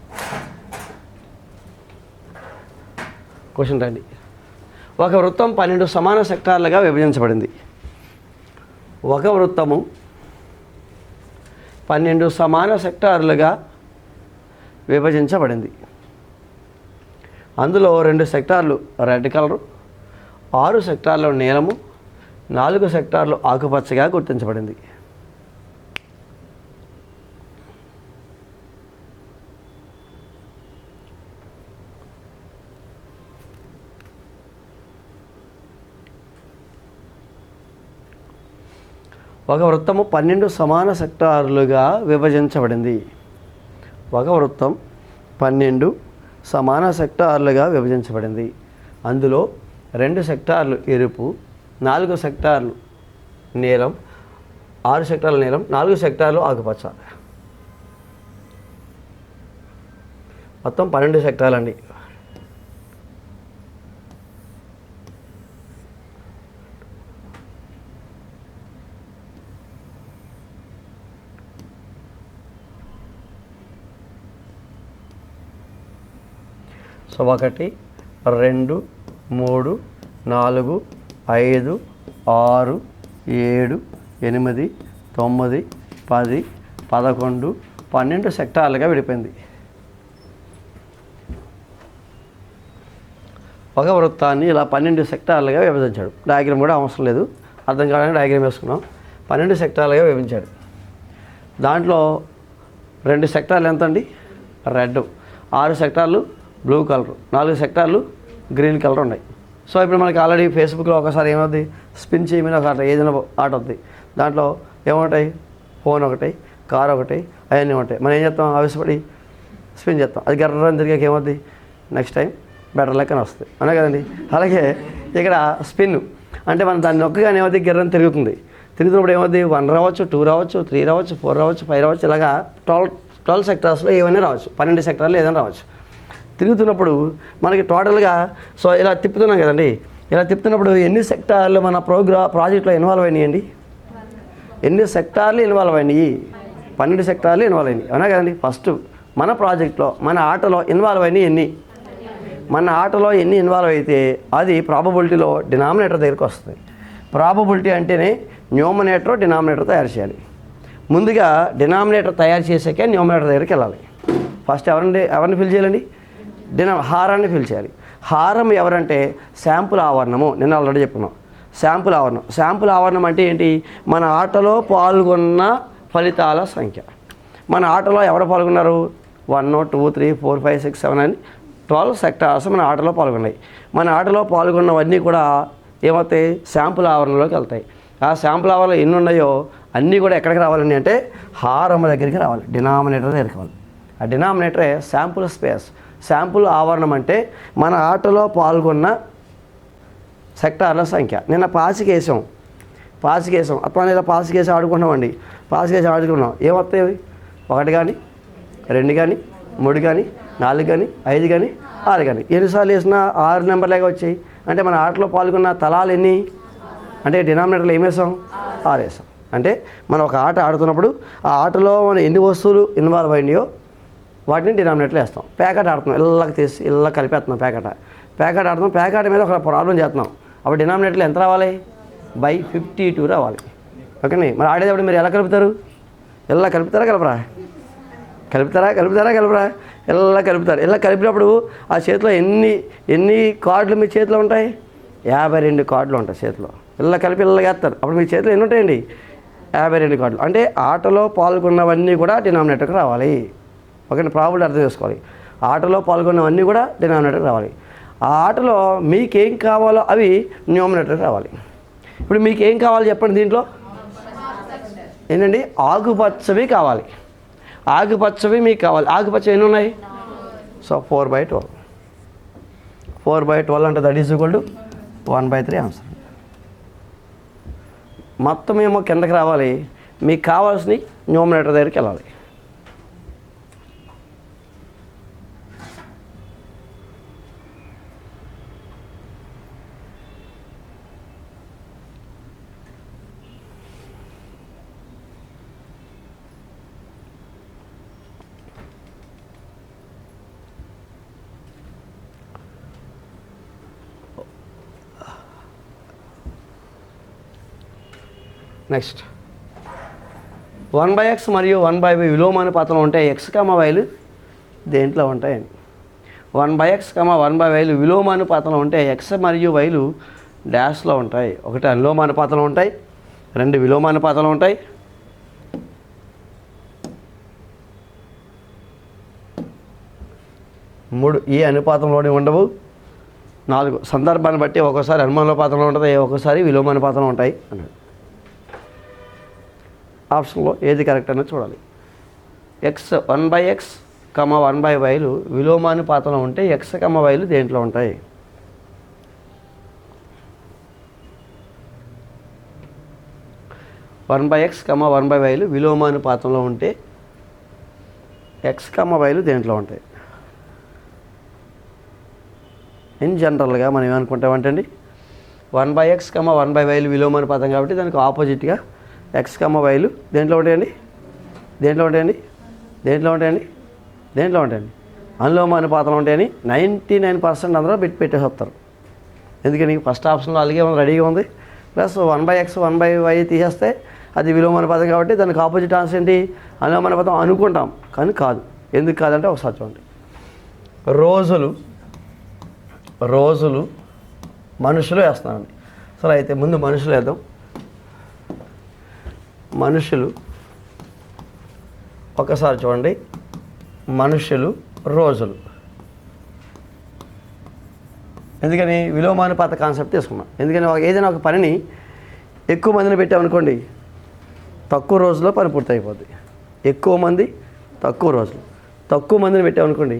క్వశ్చన్ రండి. ఒక వృత్తం 12 సమాన సెక్టార్లుగా విభజించబడింది. ఒక వృత్తము 12 సమాన సెక్టార్లుగా విభజించబడింది. అందులో 2 సెక్టార్లు రెడ్ కలరు, 6 సెక్టార్లు నీలము, 4 సెక్టార్లు ఆకుపచ్చగా గుర్తించబడింది. ఒక వృత్తము 12 సమాన సెక్టార్లుగా విభజించబడింది. ఒక వృత్తం 12 సమాన సెక్టార్లుగా విభజించబడింది. అందులో 2 సెక్టార్లు ఎరుపు, 4 సెక్టార్లు నీలం, 6 సెక్టార్లు నీలం, 4 సెక్టార్లు ఆకుపచ్చ. మొత్తం 12 సెక్టార్లు అండి. సో 1 2 3 4 5 6 7 8 9 10 11 12 సెక్టార్లుగా విడిపోయింది. ఒక వృత్తాన్ని ఇలా 12 సెక్టార్లుగా విభజించాడు. డయాగ్రామ్ కూడా అవసరం లేదు, అర్థం కావాలని డయాగ్రామ్ వేసుకున్నాం. 12 సెక్టార్లుగా విభజించాడు. దాంట్లో 2 సెక్టార్లు ఎంత అండి? రెడ్, 6 సెక్టార్లు బ్లూ కలర్, 4 సెక్టార్లు గ్రీన్ కలర్ ఉన్నాయి. సో ఇప్పుడు మనకి ఆల్రెడీ ఫేస్బుక్లో ఒకసారి ఏమవుతుంది, స్పిన్ చేయమని ఒక ఆట, ఏదైనా ఆట అవుతుంది. దాంట్లో ఏముంటాయి? ఫోన్ ఒకటి, కార్ ఒకటి, అవన్నీ ఉంటాయి. మనం ఏం చేస్తాం? ఆవేశపడి స్పిన్ చేస్తాం. అది గర్రని తిరిగాక ఏమవుతుంది? నెక్స్ట్ టైం బెటర్ లెక్క అని వస్తుంది, అనే కదండి. అలాగే ఇక్కడ స్పిన్ అంటే మనం దాన్ని నొక్కగానే ఏమవుతుంది? గిర్రని తిరుగుతుంది. తిరుగుతున్నప్పుడు ఏమవుతుంది? 1 రావచ్చు, 2 రావచ్చు, 3 రావచ్చు, 4 రావచ్చు, 5 రావచ్చు. ఇలాగా 12 సెక్టార్స్లో ఏమైనా రావచ్చు, 12 సెక్టార్లో ఏదైనా రావచ్చు. తిరుగుతున్నప్పుడు మనకి టోటల్గా సో ఇలా తిప్పుతున్నాం కదండి. ఇలా తిప్పుతున్నప్పుడు ఎన్ని సెక్టార్లు మన ప్రాజెక్ట్లో ఇన్వాల్వ్ అయినాయండి? ఎన్ని సెక్టార్లు ఇన్వాల్వ్ అయినాయి? 12 సెక్టార్లు ఇన్వాల్వ్ అయినాయి, అవునా కదండి. ఫస్ట్ మన ప్రాజెక్ట్లో మన ఆటలో ఇన్వాల్వ్ అయినాయి ఎన్ని, మన ఆటలో ఎన్ని ఇన్వాల్వ్ అయితే అది ప్రాబబిలిటీలో డినామినేటర్ దగ్గరికి వస్తుంది. ప్రాబబిలిటీ అంటేనే న్యూమరేటర్ డినామినేటర్ తయారు చేయాలి. ముందుగా డినామినేటర్ తయారు చేసాకే న్యూమరేటర్ దగ్గరికి వెళ్ళాలి. ఫస్ట్ ఎవరిని ఫిల్ చేయాలండి, హారాన్ని ఫిల్ చేయాలి. హారం ఎవరంటే శాంపుల్ ఆవరణము, నిన్న ఆల్రెడీ చెప్పుకున్నాం. శాంపుల్ ఆవరణం, శాంపుల్ ఆవరణం అంటే ఏంటి, మన ఆటలో పాల్గొన్న ఫలితాల సంఖ్య. మన ఆటలో ఎవరు పాల్గొన్నారు, 1 2 3 4 5 6 7 అని 12 సెక్టార్స్ మన ఆటలో పాల్గొన్నాయి. మన ఆటలో పాల్గొన్నవన్నీ కూడా ఏమవుతాయి, శాంపుల్ ఆవరణలోకి వెళ్తాయి. ఆ శాంపుల్ ఆవరణలో ఎన్ని ఉన్నాయో అన్నీ కూడా ఎక్కడికి రావాలండి అంటే హారం దగ్గరికి రావాలి, డినామినేటర్ దగ్గరికి రావాలి. ఆ డినామినేటరే శాంపుల్ స్పేస్. శాంపుల్ ఆవరణం అంటే మన ఆటలో పాల్గొన్న సెక్టార్ల సంఖ్య. నిన్న పాసికేసాం అథవా లేదా పాసికేసి ఆడుకున్నామండి. పాసికేసి ఆడుకున్నాం, ఏమొస్తాయి, 1 కానీ 2 కానీ 3 కానీ 4 కానీ 5 కానీ 6 కానీ. ఎన్నిసార్లు వేసినా 6 నెంబర్లేగా వచ్చాయి. అంటే మన ఆటలో పాల్గొన్న తలాలు ఎన్ని అంటే డినామినేటర్లో ఏం వేసాం, 6 వేసాం. అంటే మనం ఒక ఆట ఆడుతున్నప్పుడు ఆ ఆటలో మనం ఎన్ని వస్తువులు ఇన్వాల్వ్ అయినాయో వాటిని డినామినేటర్లో వేస్తాం. ప్యాకెట్ ఆడుతున్నాం, ఇళ్ళకి తీసి ఇళ్ళకి కలిపేస్తున్నాం. ప్యాకెట్ ఆడుతున్నాం, ప్యాకెట్ మీద ఒక ప్రాబ్లం చేస్తున్నాం. అప్పుడు డినామినేటర్లో ఎంత రావాలి, by 52 రావాలి. ఓకేనే. మరి ఆడేటప్పుడు మీరు ఎలా కలుపుతారు, ఇలా కలుపుతారా కలపరా, ఇలా కలుపుతారు. ఇలా కలిపినప్పుడు ఆ చేతిలో ఎన్ని కార్డులు మీ చేతిలో ఉంటాయి, 52 కార్డులు ఉంటాయి చేతిలో. ఇలా కలిపి వేస్తారు. అప్పుడు మీ చేతిలో ఎన్ని ఉంటాయండి, 52 కార్డులు. అంటే ఆటలో పాల్గొన్నవన్నీ కూడా డినామినేటర్కి రావాలి. ఓకే, ప్రాబిలిటీ అర్థం చేసుకోవాలి. ఆటలో పాల్గొన్నవన్నీ కూడా డినామినేటర్కి రావాలి. ఆ ఆటలో మీకేం కావాలో అవి న్యూమరేటర్కి రావాలి. ఇప్పుడు మీకు ఏం కావాలి చెప్పండి, దీంట్లో ఏంటండి, ఆకుపచ్చవి కావాలి. ఆకుపచ్చవి మీకు కావాలి. ఆకుపచ్చ ఎన్ని ఉన్నాయి, సో 4/12. 4/12 అంటే that is equal to 1/3 answer. మొత్తం ఏమో కిందకి రావాలి, మీకు కావాల్సినవి న్యూమరేటర్ దగ్గరికి వెళ్ళాలి. నెక్స్ట్ 1/x మరియు 1/y విలోమానుపాతంలో ఉంటాయి. x, yలు దేంట్లో ఉంటాయండి. 1/x, 1/yలు విలోమానుపాతంలో ఉంటాయి. x మరియు yలు డాష్లో ఉంటాయి. 1 అనులోమానుపాతంలో ఉంటాయి, 2 విలోమానుపాతంలో ఉంటాయి, 3 ఈ అనుపాతంలోనే ఉండవు, 4 సందర్భాన్ని బట్టి ఒక్కోసారి అనుమానుపాతంలో ఉంటుంది, ఒక్కోసారి విలోమానుపాతంలో ఉంటాయి అన్నాడు. ఆప్షన్లో ఏది కరెక్ట్ అనేది చూడాలి. 1/x, 1/yలు విలోమానుపాతంలో ఉంటే x, yలు దేంట్లో ఉంటాయి. వన్ బై ఎక్స్ 1/yలు విలోమానుపాతంలో ఉంటే x, yలు దేంట్లో ఉంటాయి. ఇన్ జనరల్గా మనం ఏమనుకుంటామంటే అండి, 1/x, 1/yలు విలోమానుపాతం కాబట్టి దానికి ఆపోజిట్గా x, yలు దేంట్లో ఉంటాయండి, అనులోమానుపాతంలో ఉంటాయని 99% అందరూ పెట్టేసి వస్తారు. ఎందుకని ఫస్ట్ ఆప్షన్లో అలాగే ఉంది, రెడీగా ఉంది. ప్లస్ 1/x, 1/y తీసేస్తే అది విలోమానుపాతం కాబట్టి దానికి ఆపోజిట్ ఆన్సర్ ఏంటి, అనులోమానుపాతం అనుకుంటాం కానీ కాదు. ఎందుకు కాదంటే ఒకసారి చూడండి. రోజులు మనుషులు వేస్తున్నానండి. సరే అయితే ముందు మనుషులు వేద్దాం. మనుషులు ఒకసారి చూడండి, మనుషులు రోజులు. ఎందుకని విలోమానుపాత కాన్సెప్ట్ తీసుకున్నాం. ఎందుకని ఏదైనా ఒక పనిని ఎక్కువ మందిని పెట్టామనుకోండి తక్కువ రోజుల్లో పని పూర్తి అయిపోద్ది. ఎక్కువ మంది తక్కువ రోజులు, తక్కువ మందిని పెట్టామనుకోండి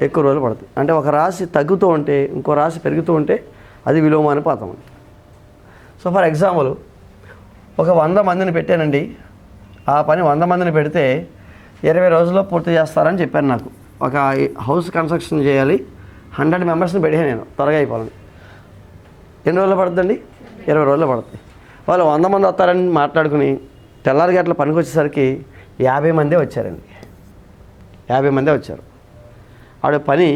ఎక్కువ రోజులు పడుతుంది. అంటే ఒక రాశి తగ్గుతూ ఉంటే ఇంకో రాశి పెరుగుతూ ఉంటే అది విలోమానుపాతం. సో ఫర్ ఎగ్జాంపుల్ ఒక 100 మందిని పెట్టానండి, ఆ పని 100 మందిని పెడితే 20 రోజుల్లో పూర్తి చేస్తారని చెప్పాను. నాకు ఒక హౌస్ కన్స్ట్రక్షన్ చేయాలి, 100 మెంబర్స్ని పెట్టాను నేను, త్వరగా అయిపోవాలని. ఎన్ని రోజులు పడుతుందండి, 20 రోజులు పడుతుంది. వాళ్ళు 100 మంది వస్తారని మాట్లాడుకుని తెల్లారి గట్ల పనికి వచ్చేసరికి 50 మందే వచ్చారండి. 50 మందే వచ్చారు. ఆవిడ పని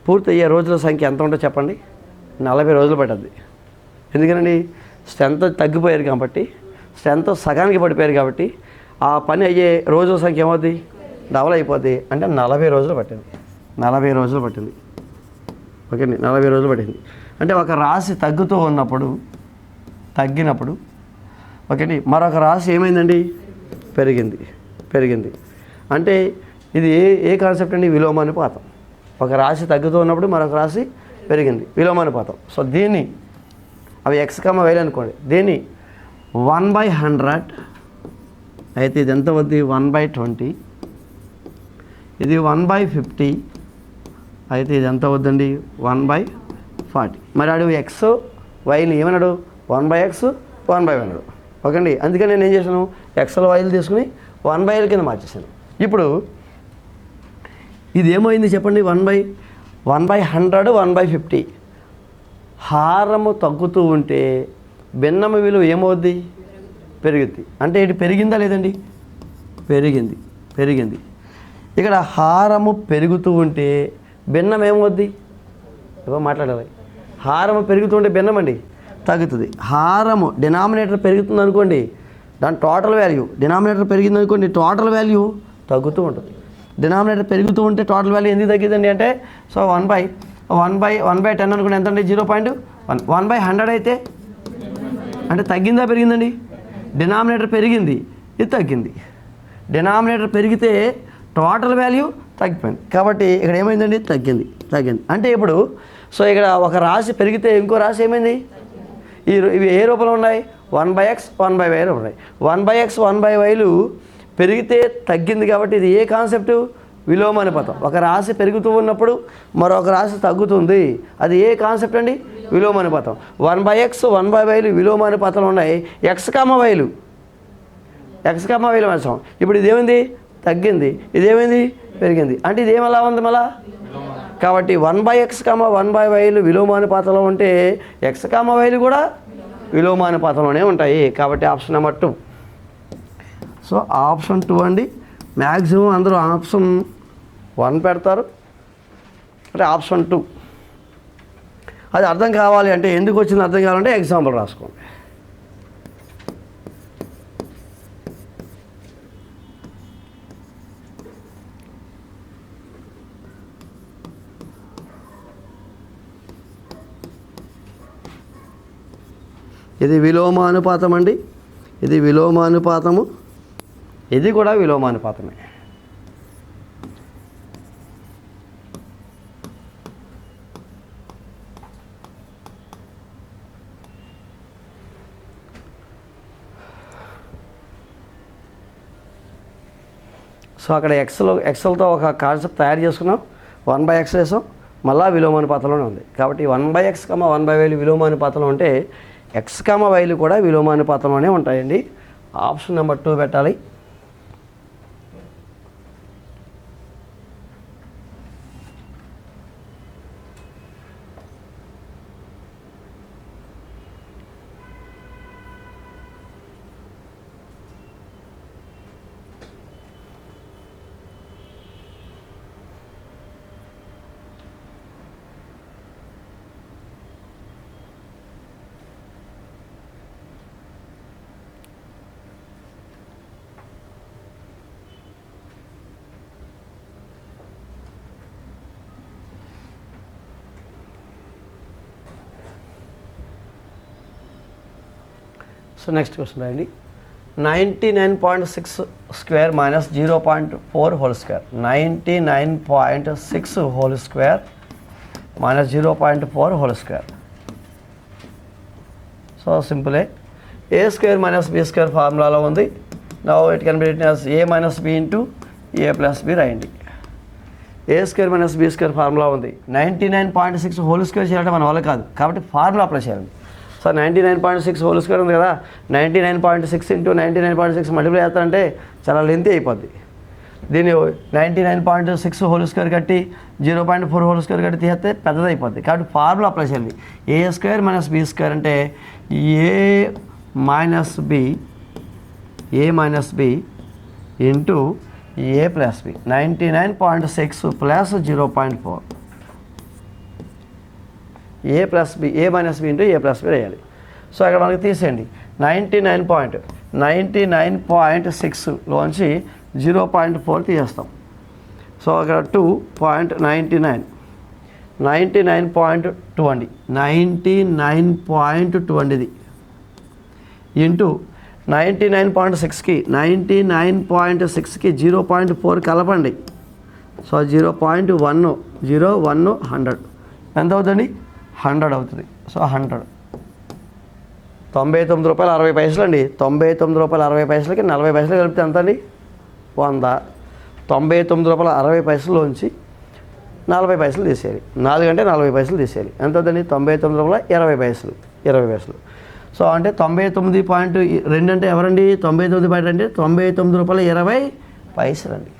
పూర్తయ్యే రోజుల సంఖ్య ఎంత ఉంటుందో చెప్పండి? 40 రోజులు పడుతుంది. ఎందుకనండి? స్ట్రెంత్ తగ్గిపోయారు కాబట్టి, స్ట్రెంత్ సగానికి పడిపోయారు కాబట్టి ఆ పని అయ్యే రోజుల సంఖ్య ఏమవుద్ది? డబల్ అయిపోద్ది. అంటే 40 రోజులు పట్టింది. 40 రోజులు పట్టింది. ఓకే అండి, 40 రోజులు పట్టింది. అంటే ఒక రాశి తగ్గుతూ ఉన్నప్పుడు, తగ్గినప్పుడు ఓకే అండి, మరొక రాశి ఏమైందండి? పెరిగింది. అంటే ఇది ఏ కాన్సెప్ట్ అండి? విలోమానుపాతం. ఒక రాశి తగ్గుతూ ఉన్నప్పుడు మరొక రాశి పెరిగింది, విలోమానుపాతం. సో దీన్ని అవి x, y అనుకోండి. దీన్ని 1/100 అయితే ఇది ఎంత అవుద్ది? 1/20. ఇది 1/50 అయితే ఇది ఎంత అవుద్దండి? 1/40. మరి అడు ఎక్స్ వైలు ఏమన్నాడు? 1/x 1/y అన్నాడు. ఓకే అండి, అందుకని నేను ఏం చేశాను? ఎక్స్ల వైలు తీసుకుని 1/l కింద మార్చేసాను. ఇప్పుడు ఇది ఏమైంది చెప్పండి? 1/100 1/50. హారము తగ్గుతూ ఉంటే భిన్నము విలువ ఏమవుద్ది? పెరుగుద్ది. అంటే ఇది పెరిగిందా లేదండి? పెరిగింది. ఇక్కడ హారము పెరుగుతూ ఉంటే భిన్నం ఏమవుద్ది? ఏమో మాట్లాడాలి. హారము పెరుగుతూ ఉంటే భిన్నం అండి తగ్గుతుంది. హారము డినామినేటర్ పెరుగుతుంది అనుకోండి, దాని టోటల్ వాల్యూ, డినామినేటర్ పెరిగింది అనుకోండి, టోటల్ వాల్యూ తగ్గుతూ ఉంటుంది. డినామినేటర్ పెరుగుతూ ఉంటే టోటల్ వాల్యూ ఎందుకు తగ్గిందండి అంటే, సో 1/10 అనుకుంటే ఎంత అండి? 0.1. 1/100 అయితే అంటే తగ్గిందా పెరిగిందండి? డినామినేటర్ పెరిగింది, ఇది తగ్గింది. డినామినేటర్ పెరిగితే టోటల్ వాల్యూ తగ్గిపోయింది. కాబట్టి ఇక్కడ ఏమైందండి? తగ్గింది. అంటే ఇప్పుడు సో ఇక్కడ ఒక రాశి పెరిగితే ఇంకో రాశి ఏమైంది? ఇవి ఏ రూపంలో ఉన్నాయి? 1/x 1/y ఉన్నాయి. 1/x 1/yలు పెరిగితే తగ్గింది కాబట్టి ఇది ఏ కాన్సెప్టు? విలోమానుపాతం. ఒక రాశి పెరుగుతూ ఉన్నప్పుడు మరొక రాశి తగ్గుతుంది, అది ఏ కాన్సెప్ట్ అండి? విలోమానుపాతం. 1/x 1/yలు విలోమానుపాతంలో ఉన్నాయి. x, yలు మర్చాం. ఇప్పుడు ఇదేమైంది? తగ్గింది. ఇదేమైంది? పెరిగింది. అంటే ఇది ఏమలా ఉంది మళ్ళా? కాబట్టి 1/x 1/yలు విలోమానుపాతంలో ఉంటే x, yలు కూడా విలోమానుపాతంలోనే ఉంటాయి. కాబట్టి ఆప్షన్ నెంబర్ 2. సో ఆప్షన్ 2 అండి. మ్యాక్సిమం అందరూ ఆప్షన్ 1 పెడతారు, అంటే ఆప్షన్ 2. అది అర్థం కావాలి అంటే, ఎందుకు వచ్చింది అర్థం కావాలంటే ఎగ్జాంపుల్ రాసుకోండి. ఇది విలోమానుపాతం అండి, ఇది విలోమానుపాతము, ఇది కూడా విలోమానుపాతమే. సో అక్కడ ఎక్సెల్తో ఒక కాన్సెప్ట్ తయారు చేసుకున్నాం, 1/x వేసాం, మళ్ళా విలోమానుపాతంలోనే ఉంది. కాబట్టి 1/x 1/yలు విలోమానుపాతంలో ఉంటే x, yలు కూడా విలోమానుపాతంలోనే ఉంటాయండి. ఆప్షన్ నెంబర్ 2 పెట్టాలి. సో నెక్స్ట్ క్వశ్చన్ రాయండి. 99.6 square minus 0.4 whole square. 99.6 whole square minus 0.4 whole square. So సింపులే. A square minus B square ఫార్ములాలో ఉంది. Now it can be written as A minus B into A plus B రాయండి. A square minus B square formula ఉంది. 99.6 whole square చేయాలంటే మన వల్ల కాదు, కాబట్టి ఫార్ములా అప్లై చేయాలి. సో 99.6 హోల్ స్క్వేర్ ఉంది కదా, 99.6 ఇంటూ 99.6 మల్టిప్లై చేస్తారంటే చాలా లెంతీ అయిపోద్ది. దీన్ని 99.6 హోల్ స్క్వేర్ కట్టి 0.4 హోల్ స్క్వేర్ కట్టి తీస్తే పెద్దది అయిపోద్ది. కాబట్టి ఫార్ములా అప్లై చేయాలి. ఏ స్క్వేర్ మైనస్ బి స్క్వేర్ అంటే ఏ minus B into A plus B 99.6 plus 0.4 A plus B A minus B into A plus B వేయాలి. సో ఇక్కడ మనకి తీసేయండి 99.6లోంచి 0.4 తీసేస్తాం. సో ఇక్కడ 2.99 99.20 99.20 ఇంటూ 99.6కి 99.6కి 0.4 కలపండి. సో 0.1 100 ఎంత అవుతుంది? 100 అవుతుంది. సో 100 ₹99.60 అండి. ₹99.60కి 40 పైసలు కలిపితే ఎంత అండి? 100. ₹99.60లోంచి 40 పైసలు తీసేయాలి. 4 అంటే 40 పైసలు తీసేయాలి. ఎంత అవుతుంది? ₹99.20 20 పైసలు. సో అంటే 99.2 అంటే ఎవరండి? 99 అంటే ₹99.20 అండి.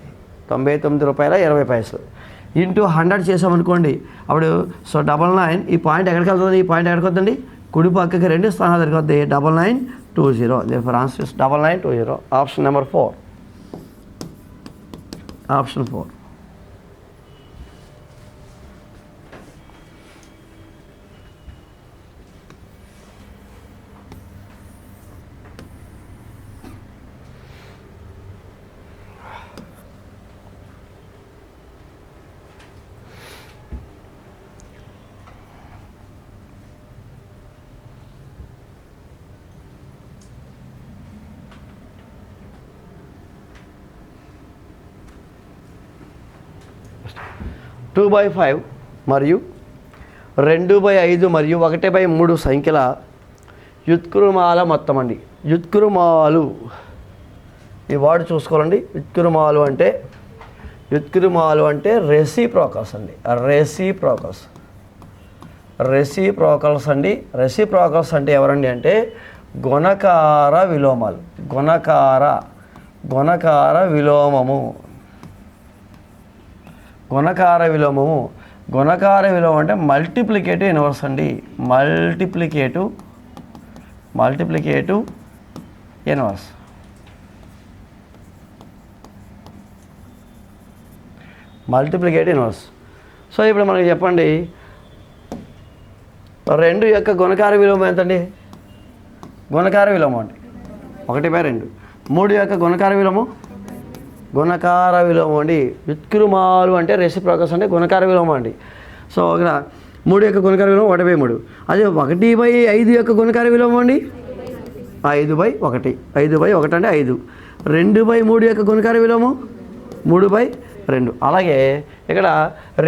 ₹99.20 ఇంటూ 100 చేసామనుకోండి. అప్పుడు సో 99 ఈ పాయింట్ ఎక్కడికి వెళ్తుంది? ఈ పాయింట్ ఎక్కడికి వద్దండి? కుడి పక్కకి 2 స్థానాలు దగ్గరికి వద్ది 9920. Their answer is 9920. Option number 4. Option 4. Two by 5 మరియు 2/5 మరియు 1/3 సంఖ్యల వ్యుత్క్రమాల మొత్తం అండి. వ్యుత్క్రమాలు ఈ వర్డ్ చూసుకోవాలండి. వ్యుత్క్రమాలు అంటే రెసిప్రోకల్స్ అండి. రెసిప్రోకల్స్ అండి. రెసిప్రోకల్స్ అంటే ఎవరండి అంటే గుణకార విలోమాలు. గుణకార విలోమము. గుణకార విలోమం అంటే మల్టిప్లికేటివ్ ఇన్వర్స్ అండి. Multiplicative inverse. సో ఇప్పుడు మనకి చెప్పండి, 2 యొక్క గుణకార విలోమం ఎంతండి? గుణకార విలోమం అండి 1/2. 3 యొక్క గుణకార విలోమం అండి. వ్యుత్క్రమాలు అంటే రెసిప్రోకల్స్ అంటే గుణకార విలోమం అండి. సో ఇక్కడ 3 యొక్క గుణకార విలోమం 1/3. అదే 1/5 యొక్క గుణకార విలోమం అండి 5/1. 5/1 అంటే 5. 2/3 యొక్క గుణకార విలోమం 3/2. అలాగే ఇక్కడ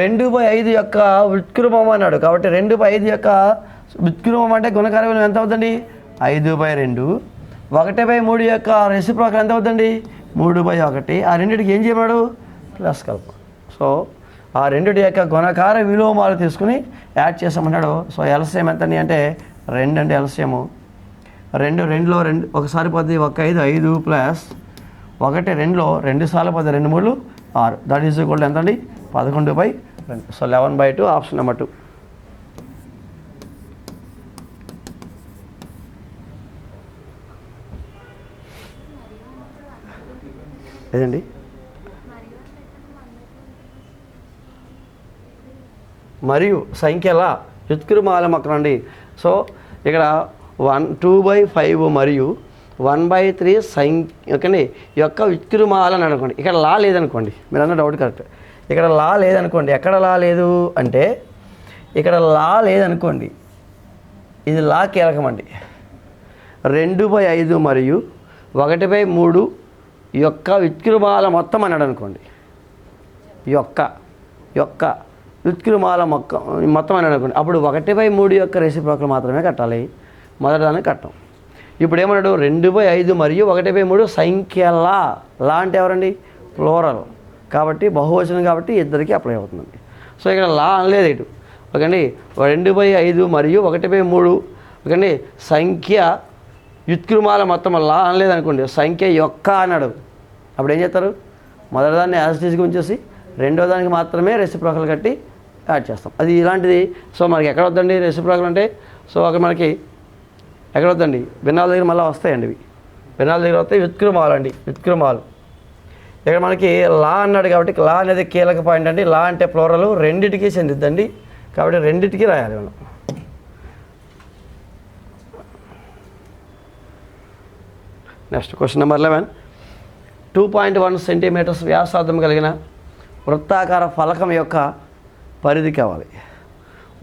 2/5 యొక్క వ్యుత్క్రమం అన్నాడు కాబట్టి 2/5 యొక్క వ్యుత్క్రమం అంటే గుణకార విలోమం ఎంత అవుతుంది? 5/2. 1/3 యొక్క రెసిప్రోకల్ ఎంత అవుతుంది? 3/1. ఆ రెండింటికి ఏం చేయమన్నాడు? ప్లస్ కలప. సో ఆ రెండింటి యొక్క గుణకార విలోమాలు తీసుకుని యాడ్ చేసామన్నాడు. సో ఎల్సిఎం ఎంతండి అంటే 2 అంటే ఎల్సిఎం 2లో 2 ఒకసారి పోతే 1 5 ప్లస్ 1 2లో 2 సార్లు పోతే 2 3 6. దట్ ఈజ్ ఈక్వల్ ఎంత అండి? 11/2. So 11/2 option number 2. ఏదండి? మరియు సంఖ్యల వ్యుత్క్రమాల మొక్కనండి. సో ఇక్కడ 2/5 మరియు 1/3 సంఖ్య యొక్క వ్యుత్క్రమాలని అనుకోండి. ఇక్కడ లా లేదనుకోండి, మీరు అన్న డౌట్ కరెక్ట్. ఇక్కడ లా లేదనుకోండి. ఎక్కడ లా లేదు అంటే ఇక్కడ లా లేదనుకోండి. ఇది లా కీలకం అండి. 2/5 మరియు 1/3 యొక్క వ్యుత్క్రమాల మొత్తం అన్నాడు అనుకోండి. యొక్క వ్యుత్క్రమాల మొత్తం అన్నాడు అనుకోండి. అప్పుడు 1/3 యొక్క రెసిప్రోకల్ మాత్రమే కట్టాలి, మొదటిదాన్ని కట్టం. ఇప్పుడు ఏమన్నాడు? 2/5 మరియు 1/3 సంఖ్యలా. లా అంటే ఎవరండి? ప్లోరల్ కాబట్టి బహువచనం కాబట్టి ఇద్దరికి అప్లై అవుతుందండి. సో ఇక్కడ లా అనలేదు ఇటు. ఓకేండి. 2/5 మరియు 1/3 ఓకేండి సంఖ్య వ్యుత్క్రమాల మొత్తం లా అనలేదు అనుకోండి. సంఖ్య యొక్క అన్నాడు. అప్పుడు ఏం చేస్తారు? మొదటిదాన్ని యాజ్ టీజ్గా ఉంచేసి రెండో దానికి మాత్రమే రెసిప్రోకల్ కట్టి యాడ్ చేస్తాం. అది ఇలాంటిది. సో మనకి ఎక్కడ వద్దండి రెసిప్రోకల్ అంటే? సో అక్కడ మనకి ఎక్కడ వద్దండి? భిన్నాల దగ్గర మళ్ళీ వస్తాయండి. ఇవి భిన్నాల దగ్గర వస్తాయి. వ్యుత్క్రమాలు అండి. ఇక్కడ మనకి లా అన్నాడు కాబట్టి లా అనేది కీలక పాయింట్ అండి. లా అంటే ప్లూరల్, రెండిటికి చెందిద్దండి, కాబట్టి రెండిటికి రాయాలి మనం. Next question number 11. 2.1 సెంటీమీటర్స్ వ్యాసార్థం కలిగిన వృత్తాకార ఫలకం యొక్క పరిధి కావాలి.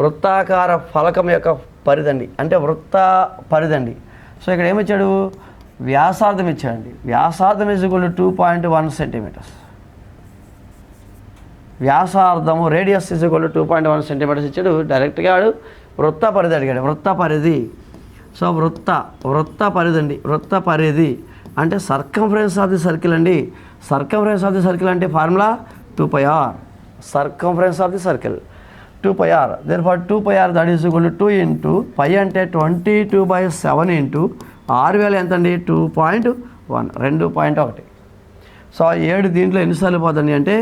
వృత్తాకార ఫలకం యొక్క పరిధి అండి, అంటే వృత్త పరిధి అండి. సో ఇక్కడ ఏమిచ్చాడు, వ్యాసార్థం ఇచ్చాడండి. వ్యాసార్థం ఈజ్ఈక్వల్ టు 2.1 సెంటీమీటర్స్. వ్యాసార్థము రేడియస్ ఈజ్ఈక్వల్ టు 2.1 సెంటీమీటర్స్ ఇచ్చాడు. డైరెక్ట్గా వాడు వృత్త పరిధి అడిగాడు. వృత్త పరిధి. సో వృత్త పరిధి అండి. వృత్త పరిధి అంటే సర్కంఫరెన్స్ ఆఫ్ ది సర్కిల్ అండి. సర్కంఫరెన్స్ ఆఫ్ ది సర్కిల్ అంటే formula 2πr. Circumference of the circle 2πr. therefore 2πr that is equal to 2 into π అంటే 22/7 ఇంటూ r వాల్యూ ఎంత అండి 2.1, 2.1. సో 7 దీంట్లో ఎన్నిసార్లు పోతుంది అంటే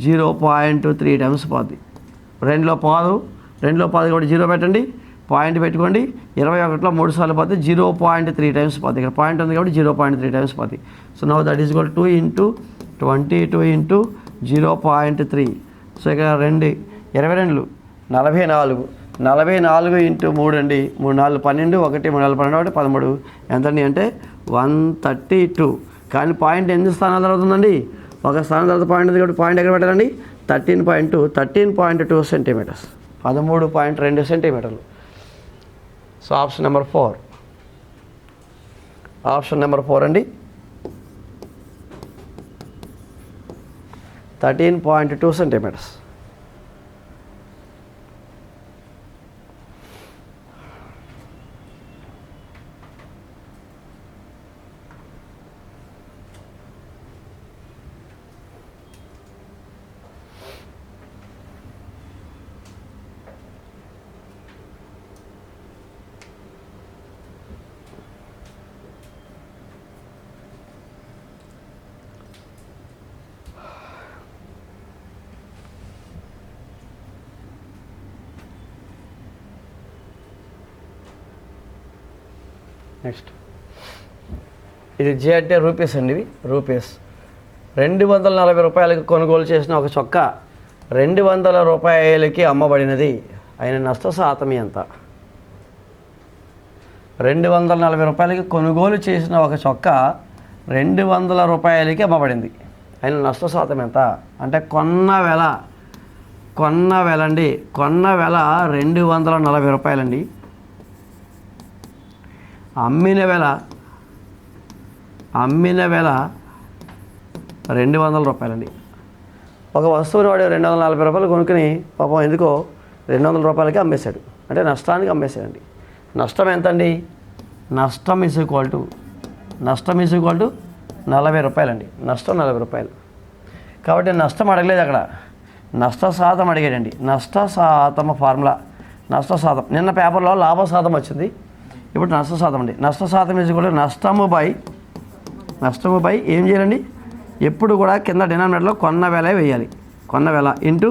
0.3 టైమ్స్ పోద్ది. 2లో పాదు కాబట్టి 0 పెట్టండి, పాయింట్ పెట్టుకోండి. 21లో 3 సార్లు పోతే 0.3 టైమ్స్ పోద్ది. ఇక్కడ పాయింట్ ఉంది కాబట్టి 0.3 టైమ్స్ పోద్ది. So now that is equal 2 into 22 into 0.3. So ఇక్కడ 22 44, 44 into 3 అండి. 3 4 12, 1 3 4 12, 13 ఎంతండి అంటే 132. కానీ పాయింట్ ఎన్ని స్థానాల తర్వాత ఉందండి, ఒక స్థానం తర్వాత పాయింట్ ఉంది కాబట్టి పాయింట్ ఎక్కడ పెట్టాలండి 13.2 సెంటీమీటర్స్, 13.2 సెంటీమీటర్లు. So option number 4. Option number 4 అండి 13.2 సెంటీమీటర్స్. నెక్స్ట్ ఇది జే అంటే రూపీస్ అండి. ఇవి రూపీస్. 240 రూపాయలకి కొనుగోలు చేసిన ఒక చొక్కా 200 రూపాయలకి అమ్మబడినది. అయిన నష్ట శాతం ఎంత? 240 రూపాయలకి కొనుగోలు చేసిన ఒక చొక్కా 200 రూపాయలకి అమ్మబడింది. అయిన నష్ట శాతం ఎంత అంటే కొన్న వెల అండి. కొన్న వెల 240 రూపాయలండి. అమ్మిన వెల 200 రూపాయలండి. ఒక వస్తువుని వాడు 240 రూపాయలు కొనుక్కుని పాపం ఎందుకో 200 రూపాయలకి అమ్మేశాడు, అంటే నష్టానికి అమ్మేశాడండి. నష్టం ఎంత అండి? నష్టం ఈజ్ ఈక్వల్ టు 40 రూపాయలండి. నష్టం 40 రూపాయలు. కాబట్టి నష్టం అడగలేదు, అక్కడ నష్ట శాతం అడిగాడండి. నష్ట శాతం ఫార్ములా నష్ట శాతం. నిన్న పేపర్లో లాభ శాతం వచ్చింది, ఇప్పుడు నష్ట శాతం అండి. నష్ట శాతం ఈజ్ ఈక్వల్ టు నష్టము బై ఏం చేయాలండి, ఎప్పుడు కూడా కింద డినామినేటర్లో కొన్న వెల వేయాలి. కొన్న వెల ఇంటూ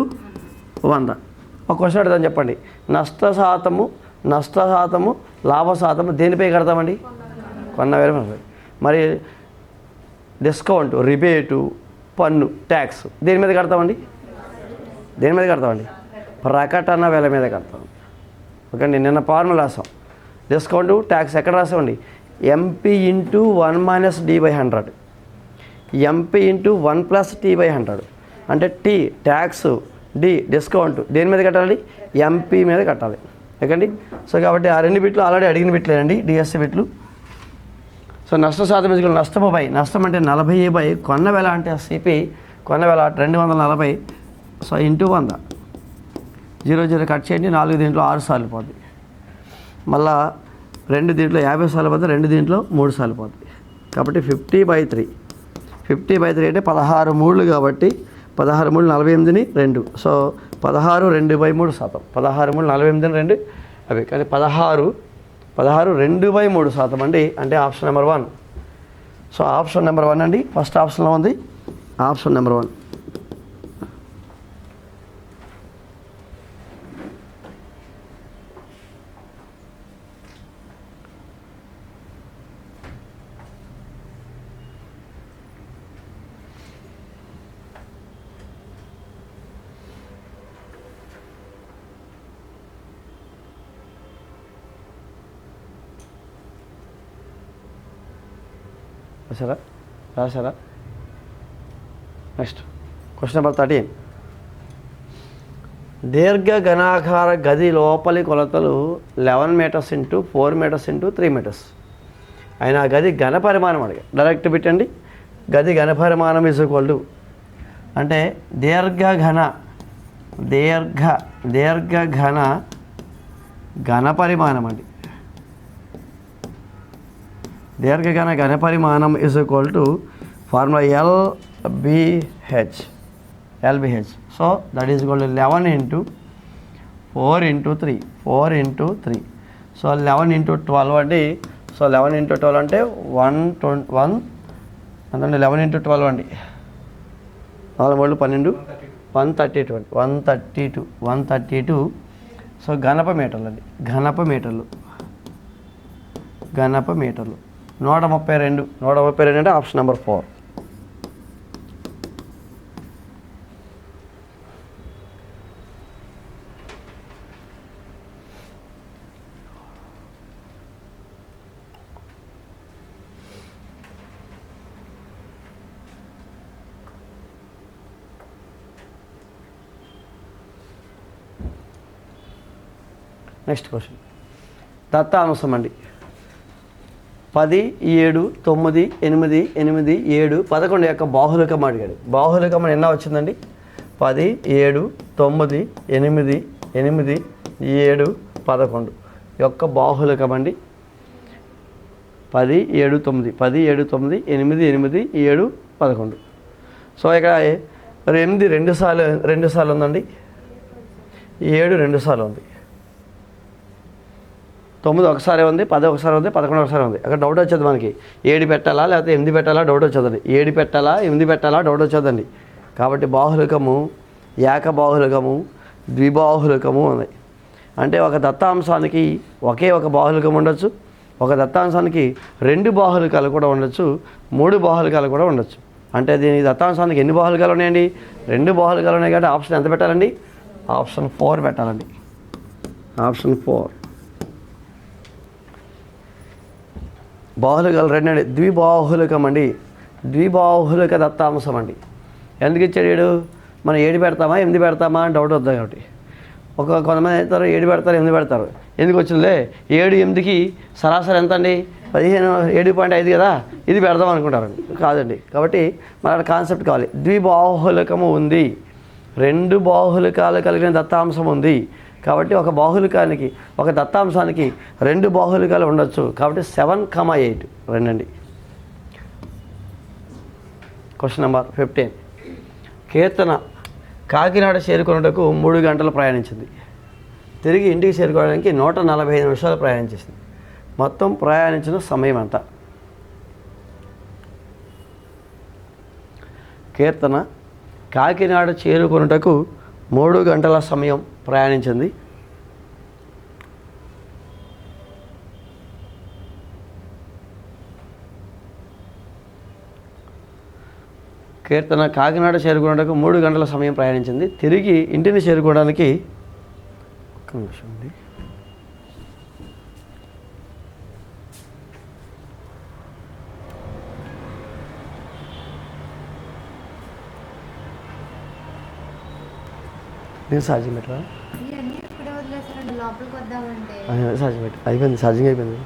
100. ఒక క్వశ్చన్ అడుగుతాను చెప్పండి. నష్ట శాతము లాభ శాతము దేనిపై కడతామండి? కొన్న వెల. మరి డిస్కౌంట్, రిబేటు, పన్ను, ట్యాక్స్ దేని మీద కడతామండి? ప్రకటన వెల మీద కడతాం. ఓకే అండి. నిన్న ఫార్ములా రాసాం. డిస్కౌంట్, ట్యాక్స్ ఎక్కడ రాసామండి? MP into 1 - D/100, MP into 1 + T/100. అంటే టీ ట్యాక్స్, డి డిస్కౌంట్ దేని మీద కట్టాలి? ఎంపీ మీద కట్టాలి. ఓకేండి. సో కాబట్టి ఆ 2 బిట్లు ఆల్రెడీ అడిగిన బిట్లేనండి, డిఎస్సి బిట్లు. సో నష్ట శాతం ఇసుకలు నష్టము బై, నష్టం అంటే 40 కొన్న వెల అంటే సిపి కొన్న వెల 240. So into 100. 0 కట్ చేయండి. 4 దీంట్లో 6 సార్లు పోతుంది. మళ్ళా 2 దీంట్లో 50 సార్లు పోతుంది, 2 దీంట్లో 3 సార్లు పోతుంది. కాబట్టి 50/3 అంటే 16 మూడులు కాబట్టి 16 మూడు 48ని 2. సో 16 2/3%. 16 మూడు 48ని 2 అవి. కానీ 16 2/3% అండి. అంటే option number 1. So option number 1 అండి. ఫస్ట్ ఆప్షన్లో ఉంది ఆప్షన్ నెంబర్ 1. రాశారా? Next question number 13. దీర్ఘ ఘనాకార గది లోపలి కొలతలు 11 metres into 4 metres into 3 metres అయిన ఆ గది ఘన పరిమాణం అడిగా. డైరెక్ట్ పెట్టండి. గది ఘన పరిమాణం ఈజ్ ఈక్వల్ టు అంటే దీర్ఘ ఘన పరిమాణం అండి. ఘన పరిమాణం is equal to formula LBH. So that is equal to 11 into 4 into 3 so 11 into 12 అండి. సో 11 ఇంటూ 12 అంటే 1 అంతండి. 11 ఇంటూ 12 అండి. 4 12 132. సో ఘనప మీటర్లు అండి. ఘనప మీటర్లు 132 అంటే ఆప్షన్ నెంబర్ 4. నెక్స్ట్ క్వశ్చన్ దత్తాంశం అండి. 10, 7, 9, 8, 8, 7, 11 యొక్క బాహుళికం అడిగాడు. బాహుళికం ఎన్న వచ్చిందండి? 10, 7, 9, 8, 8, 7, 11 యొక్క బాహుళికం అండి. 10, 7, 9, 8, 8, 7, 11. సో ఇక్కడ 8 2 సార్లు ఉందండి. 7 2 సార్లు ఉంది. 9 ఒకసారి ఉంది, 10 ఒకసారి ఉంది, 11 ఒకసారి ఉంది. అక్కడ డౌట్ వచ్చేది మనకి 7 పెట్టాలా లేకపోతే 8 పెట్టాలా డౌట్ వచ్చేదండి. 7 పెట్టాలా 8 పెట్టాలా డౌట్ వచ్చేదండి. కాబట్టి బాహుళికము, ఏకబాహుళికము, ద్విబాహుళికము ఉంది. అంటే ఒక దత్తాంశానికి ఒకే ఒక బాహుళికం ఉండొచ్చు, ఒక దత్తాంశానికి 2 బాహుళికాలు కూడా ఉండొచ్చు, 3 బాహుళికాలు కూడా ఉండొచ్చు. అంటే దీని దత్తాంశానికి ఎన్ని బాహుళికాలు ఉన్నాయండి? 2 బాహుళికాలు ఉన్నాయి. కాబట్టి ఆప్షన్ ఎంత పెట్టాలండి? ఆప్షన్ 4 పెట్టాలండి. ఆప్షన్ 4. బాహుళికాలు 2 అండి. ద్విబాహుళికం అండి. ద్విబాహుళిక దత్తాంశం అండి. ఎందుకు ఇచ్చాడు? మనం 7 పెడతామా 8 పెడతామా అని డౌట్ వద్దాం. కాబట్టి కొంతమంది అవుతారు 7 పెడతారు 8 పెడతారు. ఎందుకు వచ్చిందిలే 7 8కి సరాసరి ఎంత అండి? 7.5 కదా, ఇది పెడదాం అనుకుంటారండి. కాదండి. కాబట్టి మన కాన్సెప్ట్ కావాలి. ద్విబాహుళికము ఉంది, 2 బాహుళికాలు కలిగిన దత్తాంశం ఉంది. కాబట్టి ఒక బాహుళికానికి ఒక దత్తాంశానికి 2 బాహుళికాలు ఉండొచ్చు. కాబట్టి 7, 8 2 అండి. Question number 15. కీర్తన కాకినాడ చేరుకున్నటకు 3 గంటలు ప్రయాణించింది. తిరిగి ఇంటికి చేరుకోవడానికి 145 నిమిషాలు ప్రయాణించేసింది. మొత్తం ప్రయాణించిన సమయం ఎంత? కీర్తన కాకినాడ చేరుకున్నటకు 3 గంటల సమయం ప్రయాణించింది. కీర్తన కాకినాడ చేరుకోవడానికి 3 గంటల సమయం ప్రయాణించింది. తిరిగి ఇంటిని చేరుకోవడానికి ఒక్క నిమిషం అండి. నేను ఛార్జింగ్ పెట్టరా? ఛార్జింగ్ పెట్ట అయిపోయింది. ఛార్జింగ్ అయిపోయింది.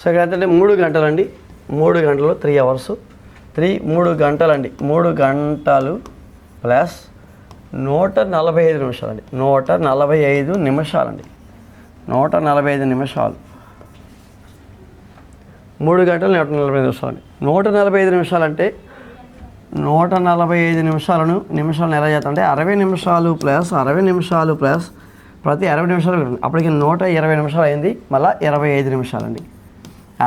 సో ఇక్కడ ఏంటంటే 3 గంటలండి. 3 గంటలు 3 అవర్స్ 3 గంటలండి. 3 గంటలు ప్లస్ 145 నిమిషాలండి. 145 నిమిషాలండి. 145 నిమిషాలు. 3 గంటలు 145 నిమిషాలండి. 145 నిమిషాలంటే 145 నిమిషాలను ఎలా చేస్తాం అంటే 60 నిమిషాలు ప్లస్ 60 నిమిషాలు ప్లస్ ప్రతి 60 నిమిషాలు అప్పటికి 120 నిమిషాలు అయింది. మళ్ళీ 25 నిమిషాలండి.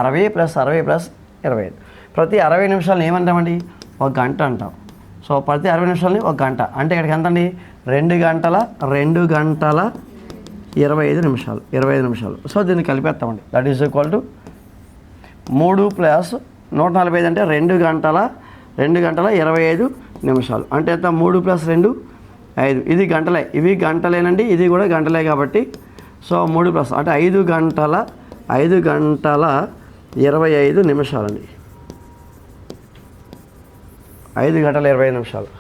60 ప్లస్ 60 ప్లస్ 25 ప్రతి 60 నిమిషాలను ఏమంటామండి? 1 గంట అంటాం. సో ప్రతి 60 నిమిషాలని 1 గంట అంటే ఇక్కడికి ఎంత అండి? 2 గంటల 25 నిమిషాలు. సో దీన్ని కలిపేస్తామండి. That is equal to 3 plus 145 అంటే 2 గంటల 25 నిమిషాలు. అంటే ఎంత? 3 + 2 5. ఇది గంటలే, ఇవి గంటలేనండి, ఇది కూడా గంటలే కాబట్టి సో 3+ అంటే 5 గంటల 25 నిమిషాలండి. 5 గంటల 25 నిమిషాలు.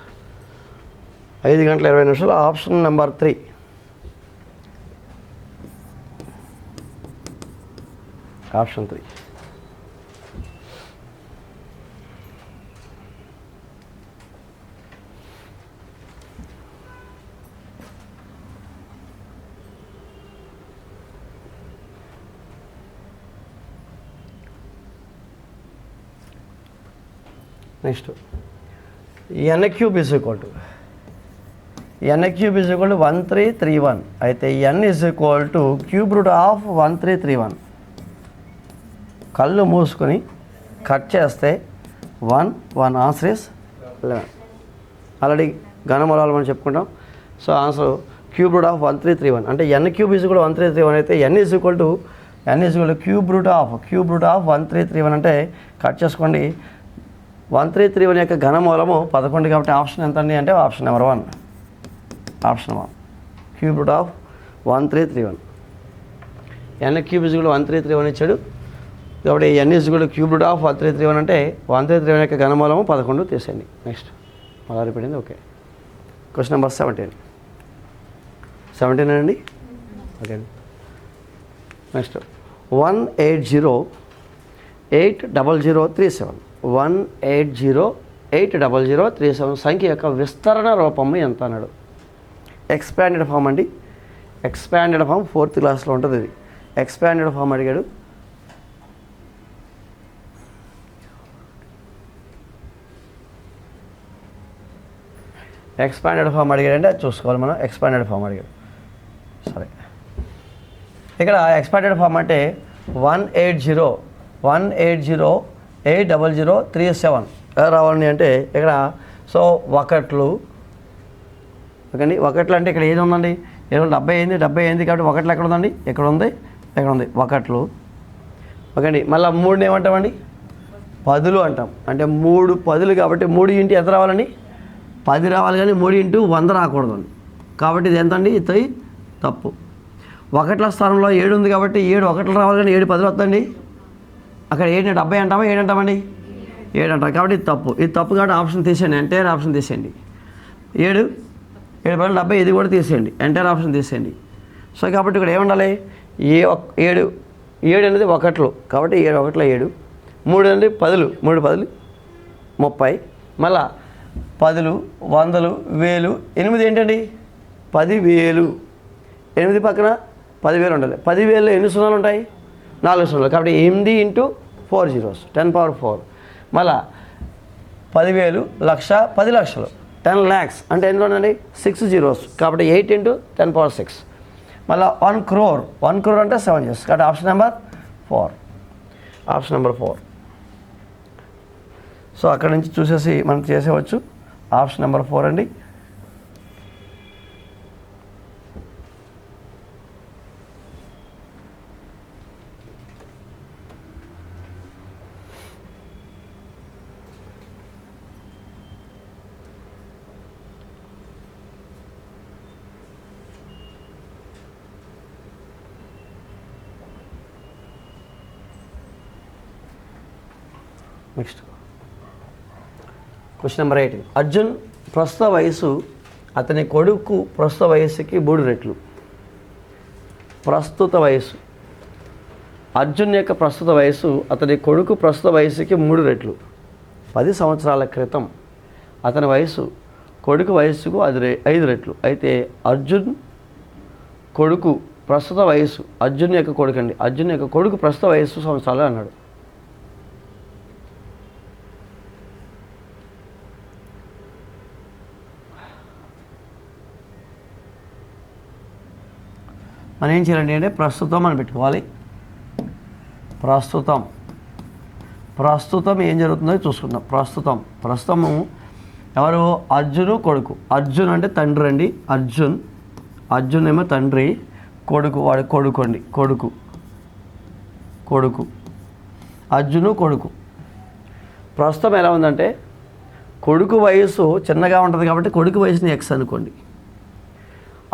5 గంటల 20 నిమిషాలు. Option number 3. Option 3. Next n³ = 1331. అయితే n = √1331. కళ్ళు మూసుకొని కట్ చేస్తే 1 ఆన్సర్ ఇస్ 11. ఆల్రెడీ ఘనమూలాలు మనం చెప్పుకుంటాం. సో ఆన్సర్ √1331 అంటే n³ = 1331 అయితే n = √1331 అంటే కట్ చేసుకోండి. 1331 యొక్క ఘనమూలము 11 కాబట్టి ఆప్షన్ ఎంత అండి అంటే ఆప్షన్ నెంబర్ 1. ఆప్షన్ 1 √1331. n³ = 1331 ఇచ్చాడు కాబట్టి n = √1331 అంటే 1331 యొక్క ఘనమూలము 11 తీసేయండి. నెక్స్ట్ మళ్ళీ రిపీట్ అయింది. ఓకే. క్వశ్చన్ నెంబర్ 17 అండి. ఓకే. నెక్స్ట్ 1808037 1808037 సంఖ్య యొక్క విస్తరణ రూపము ఎంత అన్నాడు. ఎక్స్పాండెడ్ ఫామ్ అండి. ఎక్స్పాండెడ్ ఫామ్ 4th క్లాస్లో ఉంటుంది. ఇది ఎక్స్పాండెడ్ ఫామ్ అడిగాడు. ఎక్స్పాండెడ్ ఫామ్ అడిగాడంటే అది చూసుకోవాలి మనం. ఎక్స్పాండెడ్ ఫామ్ అడిగాడు. సరే, ఇక్కడ ఎక్స్పాండెడ్ ఫామ్ అంటే 1808037 రావాలని అంటే ఇక్కడ సో ఒకట్లు. ఓకేండి, ఒకట్లు అంటే ఇక్కడ ఏది ఉందండి? 70 అయింది కాబట్టి ఒకట్లు ఎక్కడ ఉందండి? ఎక్కడ ఉంది ఒకట్లు. ఓకేండి, మళ్ళీ 3 ఏమంటామండి? 10లు అంటాం. అంటే 3 10లు కాబట్టి 3 ఇంటి ఎంత రావాలండి? 10 రావాలి కానీ 3 × 100 రాకూడదండి. కాబట్టి ఇది ఎంత అండి? ఇది తప్పు. ఒకట్ల స్థానంలో 7 ఉంది కాబట్టి 7 ఒకట్లు రావాలి కానీ 7 10లు వస్తుందండి. అక్కడ 7 70 అంటామా 7 అంటామండి? 7 అంటాం కాబట్టి ఇది తప్పు. ఇది తప్పు కాబట్టి ఆప్షన్ తీసేయండి. ఎంటైర్ ఆప్షన్ తీసేయండి. 7 70 ఇది కూడా తీసేయండి. ఎంటైర్ ఆప్షన్ తీసేయండి. సో కాబట్టి ఇక్కడ ఏముండాలి? 7 అనేది ఒకట్లు కాబట్టి 7 ఒకట్లో 7. 3 అనేది 10లు 3 10లు 30. మళ్ళా 10లు 100లు 1000. 8 ఏంటండి? 10,000. 8 పక్కన 10,000 ఉండాలి. 10,000లో ఎన్ని సున్నాలు ఉంటాయి? 4 సున్నాలు కాబట్టి 8 × 4 zeros 10^4. మళ్ళా 10,000 లక్ష 10 లక్షలు 10 lakhs అంటే ఎంత ఉందండి? 6 zeros కాబట్టి 8 × 10^6. మళ్ళీ 1 crore అంటే 7 years కాబట్టి option number 4. Option number 4. So అక్కడ నుంచి చూసేసి మనం చేసేవచ్చు. ఆప్షన్ నెంబర్ 4 అండి. Next question number 18. అర్జున్ ప్రస్తుత వయసు అతని కొడుకు ప్రస్తుత వయసుకి 3 రెట్లు. ప్రస్తుత వయసు అర్జున్ యొక్క ప్రస్తుత వయసు అతని కొడుకు ప్రస్తుత వయసుకి 3 రెట్లు. 10 సంవత్సరాల క్రితం అతని వయసు కొడుకు వయసుకు 5 రెట్లు. అయితే అర్జున్ కొడుకు ప్రస్తుత వయసు అర్జున్ యొక్క కొడుకు అండి. అర్జున్ యొక్క కొడుకు ప్రస్తుత వయసు సంవత్సరాలు అన్నాడు. మనం ఏం చేయాలండి అంటే ప్రస్తుతం అని పెట్టుకోవాలి. ప్రస్తుతం ఏం జరుగుతుందో చూసుకుందాం. ప్రస్తుతము ఎవరు? అర్జును కొడుకు. అర్జున్ అంటే తండ్రి అండి. అర్జున్ ఏమో తండ్రి, కొడుకు వాడి కొడుకు అండి. కొడుకు అర్జును కొడుకు. ప్రస్తుతం ఎలా ఉందంటే కొడుకు వయసు చిన్నగా ఉంటుంది కాబట్టి కొడుకు వయసుని ఎక్స్ అనుకోండి.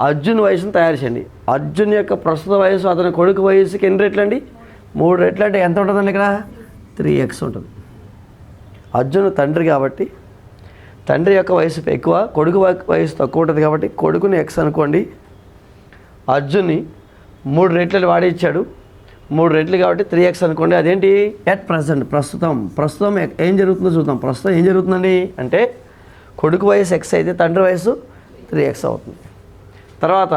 అర్జున్ వయసును తయారు చేయండి. అర్జున్ యొక్క ప్రస్తుత వయసు అతని కొడుకు వయసుకి ఎన్ని రెట్లు అండి? 3 రెట్లు. అంటే ఎంత ఉంటుందండి ఇక్కడ? 3x ఉంటుంది. అర్జున్ తండ్రి కాబట్టి తండ్రి యొక్క వయసు ఎక్కువ, కొడుకు వయసు తక్కువ ఉంటుంది కాబట్టి కొడుకుని ఎక్స్ అనుకోండి. అర్జున్ని 3 రెట్లు వాడి ఇచ్చాడు, 3 రెట్లు కాబట్టి 3x అనుకోండి. అదేంటి? ఎట్ ప్రజెంట్, ప్రస్తుతం ఏం జరుగుతుందో చూద్దాం. ప్రస్తుతం ఏం జరుగుతుందండి అంటే కొడుకు వయసు x అయితే తండ్రి వయసు 3x అవుతుంది. తర్వాత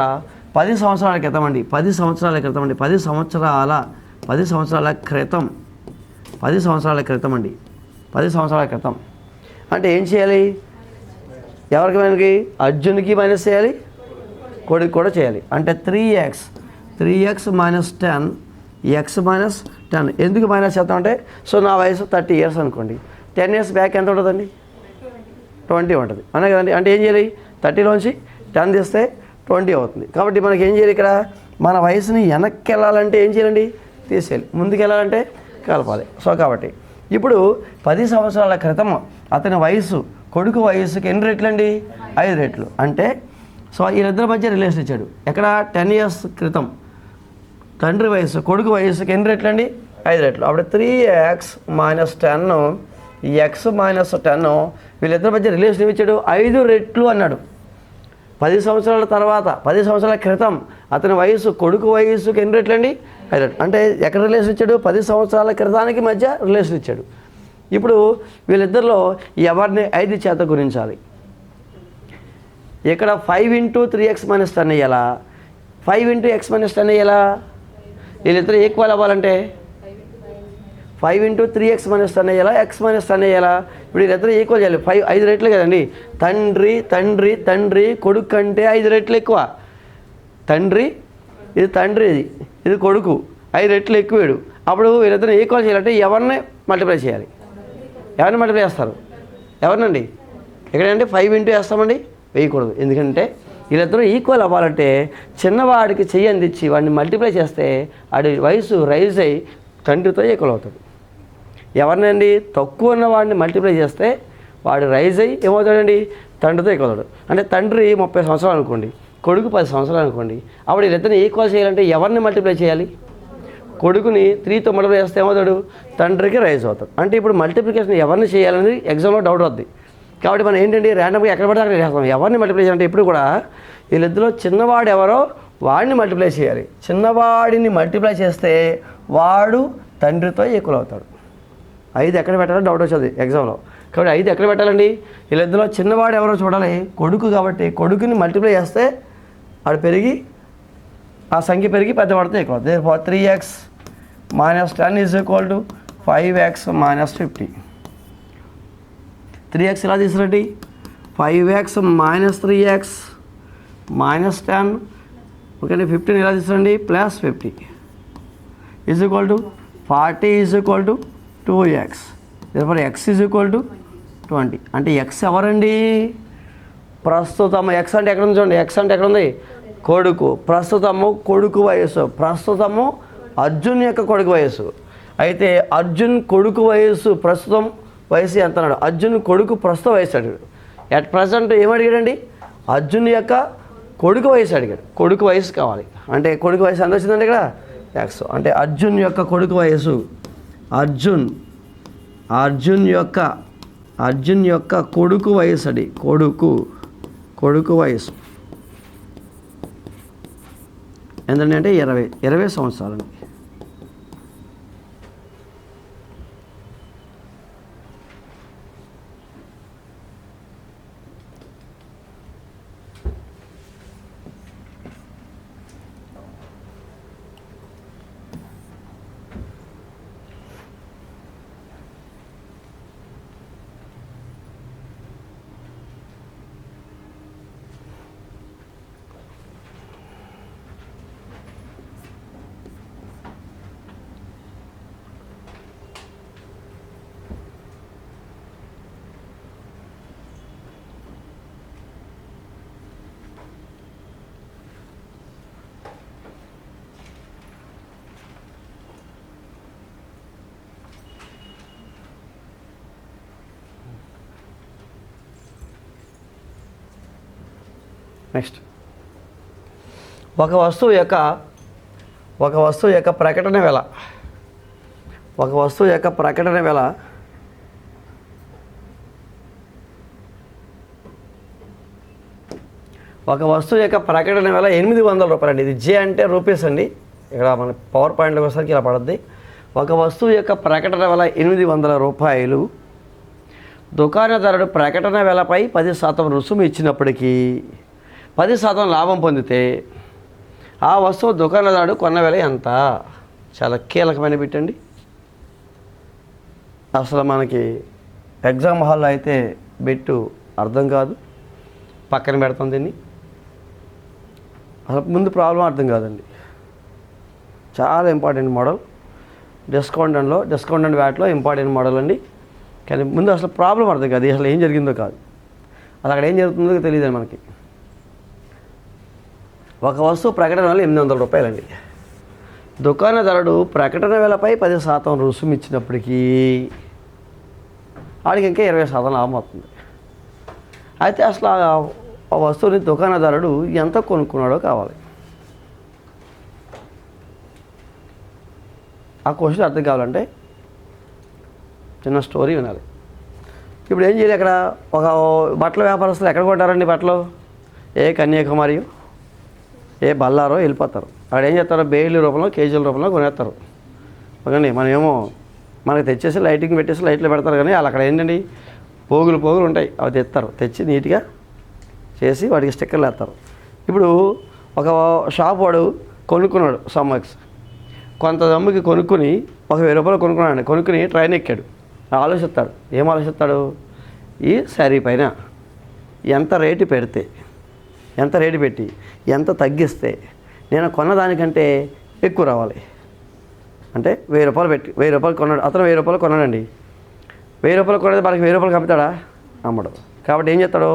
10 సంవత్సరాల క్రితం అండి, 10 సంవత్సరాల క్రితం అండి, 10 సంవత్సరాల క్రితం అంటే ఏం చేయాలి? ఎవరికి మనకి? అర్జున్కి మైనస్ చేయాలి, కొడుకు కూడా చేయాలి. అంటే 3x మైనస్ 10, x మైనస్ 10. ఎందుకు మైనస్ చేద్దామంటే సో నా వయసు 30 ఇయర్స్ అనుకోండి. 10 ఇయర్స్ బ్యాక్ ఎంత ఉంటుందండి? 20 ఉంటుంది. అనే కదండి. అంటే ఏం చేయాలి? 30లోంచి 10 తీస్తే 20 అవుతుంది. కాబట్టి మనకి ఏం చేయాలి? ఇక్కడ మన వయసుని వెనక్కి వెళ్ళాలంటే ఏం చేయాలండి? తీసేయాలి. ముందుకు వెళ్ళాలంటే కలపాలి. సో కాబట్టి ఇప్పుడు 10 సంవత్సరాల క్రితం అతని వయసు కొడుకు వయసుకి ఎన్ని రెట్లు అండి? 5 రెట్లు. అంటే సో వీళ్ళిద్దరి మధ్య రిలేషన్ ఇచ్చాడు. ఎక్కడ? 10 ఇయర్స్ క్రితం తండ్రి వయసు కొడుకు వయసుకి ఎన్ని రెట్లు అండి? 5 రెట్లు. అప్పుడు 3x మైనస్ 10, x మైనస్ 10 వీళ్ళిద్దరి మధ్య రిలేషన్ ఇచ్చాడు 5 రెట్లు అన్నాడు. 10 సంవత్సరాల తర్వాత 10 సంవత్సరాల క్రితం అతని వయసు కొడుకు వయసుకి ఎన్ని రెట్లు అండి? 5 రెట్లు. అంటే ఎక్కడ రిలేషన్ ఇచ్చాడు? 10 సంవత్సరాల క్రితానికి మధ్య రిలేషన్ ఇచ్చాడు. ఇప్పుడు వీళ్ళిద్దరిలో ఎవరిని 5 చేత గురించాలి? ఇక్కడ 5 × 3x మైనస్ 10 అయ్యేలా, 5 × x మైనస్ 10 అయ్యేలా. వీళ్ళిద్దరు ఈక్వల్ అవ్వాలంటే 5 × 3x మైనస్ 10 అయ్యేలా, x మైనస్ 10 అయ్యేలా. ఇప్పుడు వీళ్ళిద్దరు ఈక్వల్ చేయాలి. 5 రెట్లు కదండి. తండ్రి కొడుకు కంటే 5 రెట్లు ఎక్కువ. తండ్రి ఇది కొడుకు 5 రెట్లు ఎక్కువాడు. అప్పుడు వీళ్ళిద్దరు ఈక్వల్ చేయాలంటే ఎవరిని మల్టిప్లై చేయాలి? ఎవరిని మల్టిప్లై చేస్తారు? ఎవరినండి? ఎక్కడంటే 5 × వేస్తామండి, వేయకూడదు. ఎందుకంటే వీళ్ళిద్దరూ ఈక్వల్ అవ్వాలంటే చిన్నవాడికి చెయ్యి అందించి వాడిని మల్టిప్లై చేస్తే వాడి వయసు రైజ్ అయ్యి తండ్రితో ఈక్వల్ అవుతాడు. ఎవరినండి? తక్కువ ఉన్న వాడిని మల్టిప్లై చేస్తే వాడు రైజ్ అయ్యి ఏమవుతాడండి? తండ్రితో ఈక్వల్ అవుతాడు. అంటే తండ్రి 30 సంవత్సరాలు అనుకోండి, కొడుకు 10 సంవత్సరాలు అనుకోండి. అప్పుడు వీళ్ళిద్దరిని ఈక్వల్ చేయాలంటే ఎవరిని మల్టిప్లై చేయాలి? కొడుకుని 3తో మల్టిప్లై చేస్తే ఏమవుతాడు? తండ్రికి రైజ్ అవుతాడు. అంటే ఇప్పుడు మల్టిప్లికేషన్ ఎవరిని చేయాలని ఎగ్జామ్లో డౌట్ వద్ది. కాబట్టి మనం ఏంటంటే ర్యాండమ్గా ఎక్కడ పడితే అక్కడ చేస్తాం. ఎవరిని మల్టిప్లై చేయాలంటే ఇప్పుడు కూడా వీళ్ళిద్దరిలో చిన్నవాడు ఎవరో వాడిని మల్టిప్లై చేయాలి. చిన్నవాడిని మల్టిప్లై చేస్తే వాడు తండ్రితో ఈక్వల్ అవుతాడు. 5 ఎక్కడ పెట్టాలో డౌట్ వచ్చేది ఎగ్జామ్లో. కాబట్టి 5 ఎక్కడ పెట్టాలండి? వీళ్ళిద్దరిలో చిన్నవాడు ఎవరో చూడాలి, కొడుకు. కాబట్టి కొడుకుని మల్టిప్లై చేస్తే వాడు పెరిగి ఆ సంఖ్య పెరిగి పెద్దవాడితో ఈక్వల్ అవుతుంది. 3x minus 10 is equal to 5x minus 50. 3x ఎలా తీసుకురండి? 5x మైనస్ 3x మైనస్ 10 ఓకేనా. 15 ఎలా తీసుకురండి? Plus 50 is equal to 40 is equal to 2x. therefore x is equal to 20. అంటే x ఎవరండి? ప్రస్తుతం. x అంటే ఎక్కడ ఉంది చూడండి. x అంటే ఎక్కడ ఉంది? కొడుకు. ప్రస్తుతము కొడుకు వయసు. ప్రస్తుతము అర్జున్ యొక్క కొడుకు వయసు. అయితే అర్జున్ కొడుకు వయసు ప్రస్తుతం వయసు ఎంత అన్నాడు? అర్జున్ కొడుకు ప్రస్తుత వయసు అడిగాడు. At present ఏమడిగాడండి? అర్జున్ యొక్క కొడుకు వయసు అడిగాడు. కొడుకు వయసు కావాలి. అంటే కొడుకు వయసు ఎంత వచ్చిందండి ఇక్కడ? x. అంటే అర్జున్ యొక్క కొడుకు వయసు, అర్జున్ యొక్క కొడుకు వయసు అండి. కొడుకు వయసు ఎంతంటే 20 సంవత్సరాలండి. నెక్స్ట్ ఒక వస్తువు యొక్క ప్రకటన వెల ఒక వస్తువు యొక్క ప్రకటన వెల ఒక వస్తువు యొక్క ప్రకటన వెల 800 రూపాయలండి. ఇది జే అంటే రూపీస్ అండి. ఇక్కడ మన పవర్ పాయింట్లోకి వచ్చేసరికి ఇలా పడుద్ది. ఒక వస్తువు యొక్క ప్రకటన వెల 800 రూపాయలు. దుకాణదారుడు ప్రకటన వెలపై 10% రుసుము ఇచ్చినప్పటికీ 10% లాభం పొందితే ఆ వస్తువు దుకాణదారుడు కొన్న వెల ఎంత? చాలా కీలకమైన బిట్టండి. అసలు మనకి ఎగ్జామ్ హాల్లో అయితే బిట్టు అర్థం కాదు, పక్కన పెడతాం దీన్ని. అసలు ముందు ప్రాబ్లం అర్థం కాదండి. చాలా ఇంపార్టెంట్ మోడల్. డిస్కౌంట్ అండ్ వ్యాట్లో ఇంపార్టెంట్ మోడల్ అండి. కానీ ముందు అసలు ప్రాబ్లం అర్థం కాదు, అసలు ఏం జరిగిందో కాదు, అసలు అక్కడ ఏం జరుగుతుందో తెలియదు మనకి. ఒక వస్తువు ప్రకటన వెల 800 రూపాయలండి. దుకాణదారుడు ప్రకటన వెలపై 10% రుసుము ఇచ్చినప్పటికీ వాడికి ఇంకా 20% లాభం అవుతుంది. అయితే అసలు ఆ వస్తువుని దుకాణదారుడు ఎంత కొనుక్కున్నాడో కావాలి. ఆ క్వశ్చన్ అర్థం కావాలంటే చిన్న స్టోరీ వినాలి. ఇప్పుడు ఏం చేయాలి, అక్కడ ఒక బట్టల వ్యాపారస్తులు ఎక్కడ కొంటారండి బట్టలు? ఏ కన్యాకుమారి, ఏ బల్లారో వెళ్ళిపోతారు. అక్కడ ఏం చేస్తారు, బేలు రూపంలో కేజీల రూపంలో కొనేస్తారు. ఓకేండి, మనమేమో మనకి తెచ్చేసి లైటింగ్ పెట్టేసి లైట్లు పెడతారు. కానీ వాళ్ళు అక్కడ ఏంటండి పోగులు ఉంటాయి, అవి తెస్తారు. తెచ్చి నీట్గా చేసి వాటికి స్టిక్కర్లు వేస్తారు. ఇప్పుడు ఒక షాప్ వాడు కొనుక్కున్నాడు సమ్మక్స్, కొంత దమ్ముకి కొనుక్కుని ఒక 1000 రూపాయలు కొనుక్కున్నాడు. కొనుక్కుని ట్రైన్ ఎక్కాడు. ఆలోచిస్తాడు. ఏం ఆలోచిస్తాడు, ఈ శారీ పైన ఎంత రేటు పెడితే, ఎంత రేటు పెట్టి ఎంత తగ్గిస్తే నేను కొన్నదానికంటే ఎక్కువ రావాలి. అంటే 1000 రూపాయలు పెట్టి 1000 రూపాయలు కొన్నాడు అతను. 1000 రూపాయలు కొన్నాడండి. 1000 రూపాయలు కొనేది మనకి 1000 రూపాయలు అమ్ముతాడా? అమ్మడు. కాబట్టి ఏం చేస్తాడు,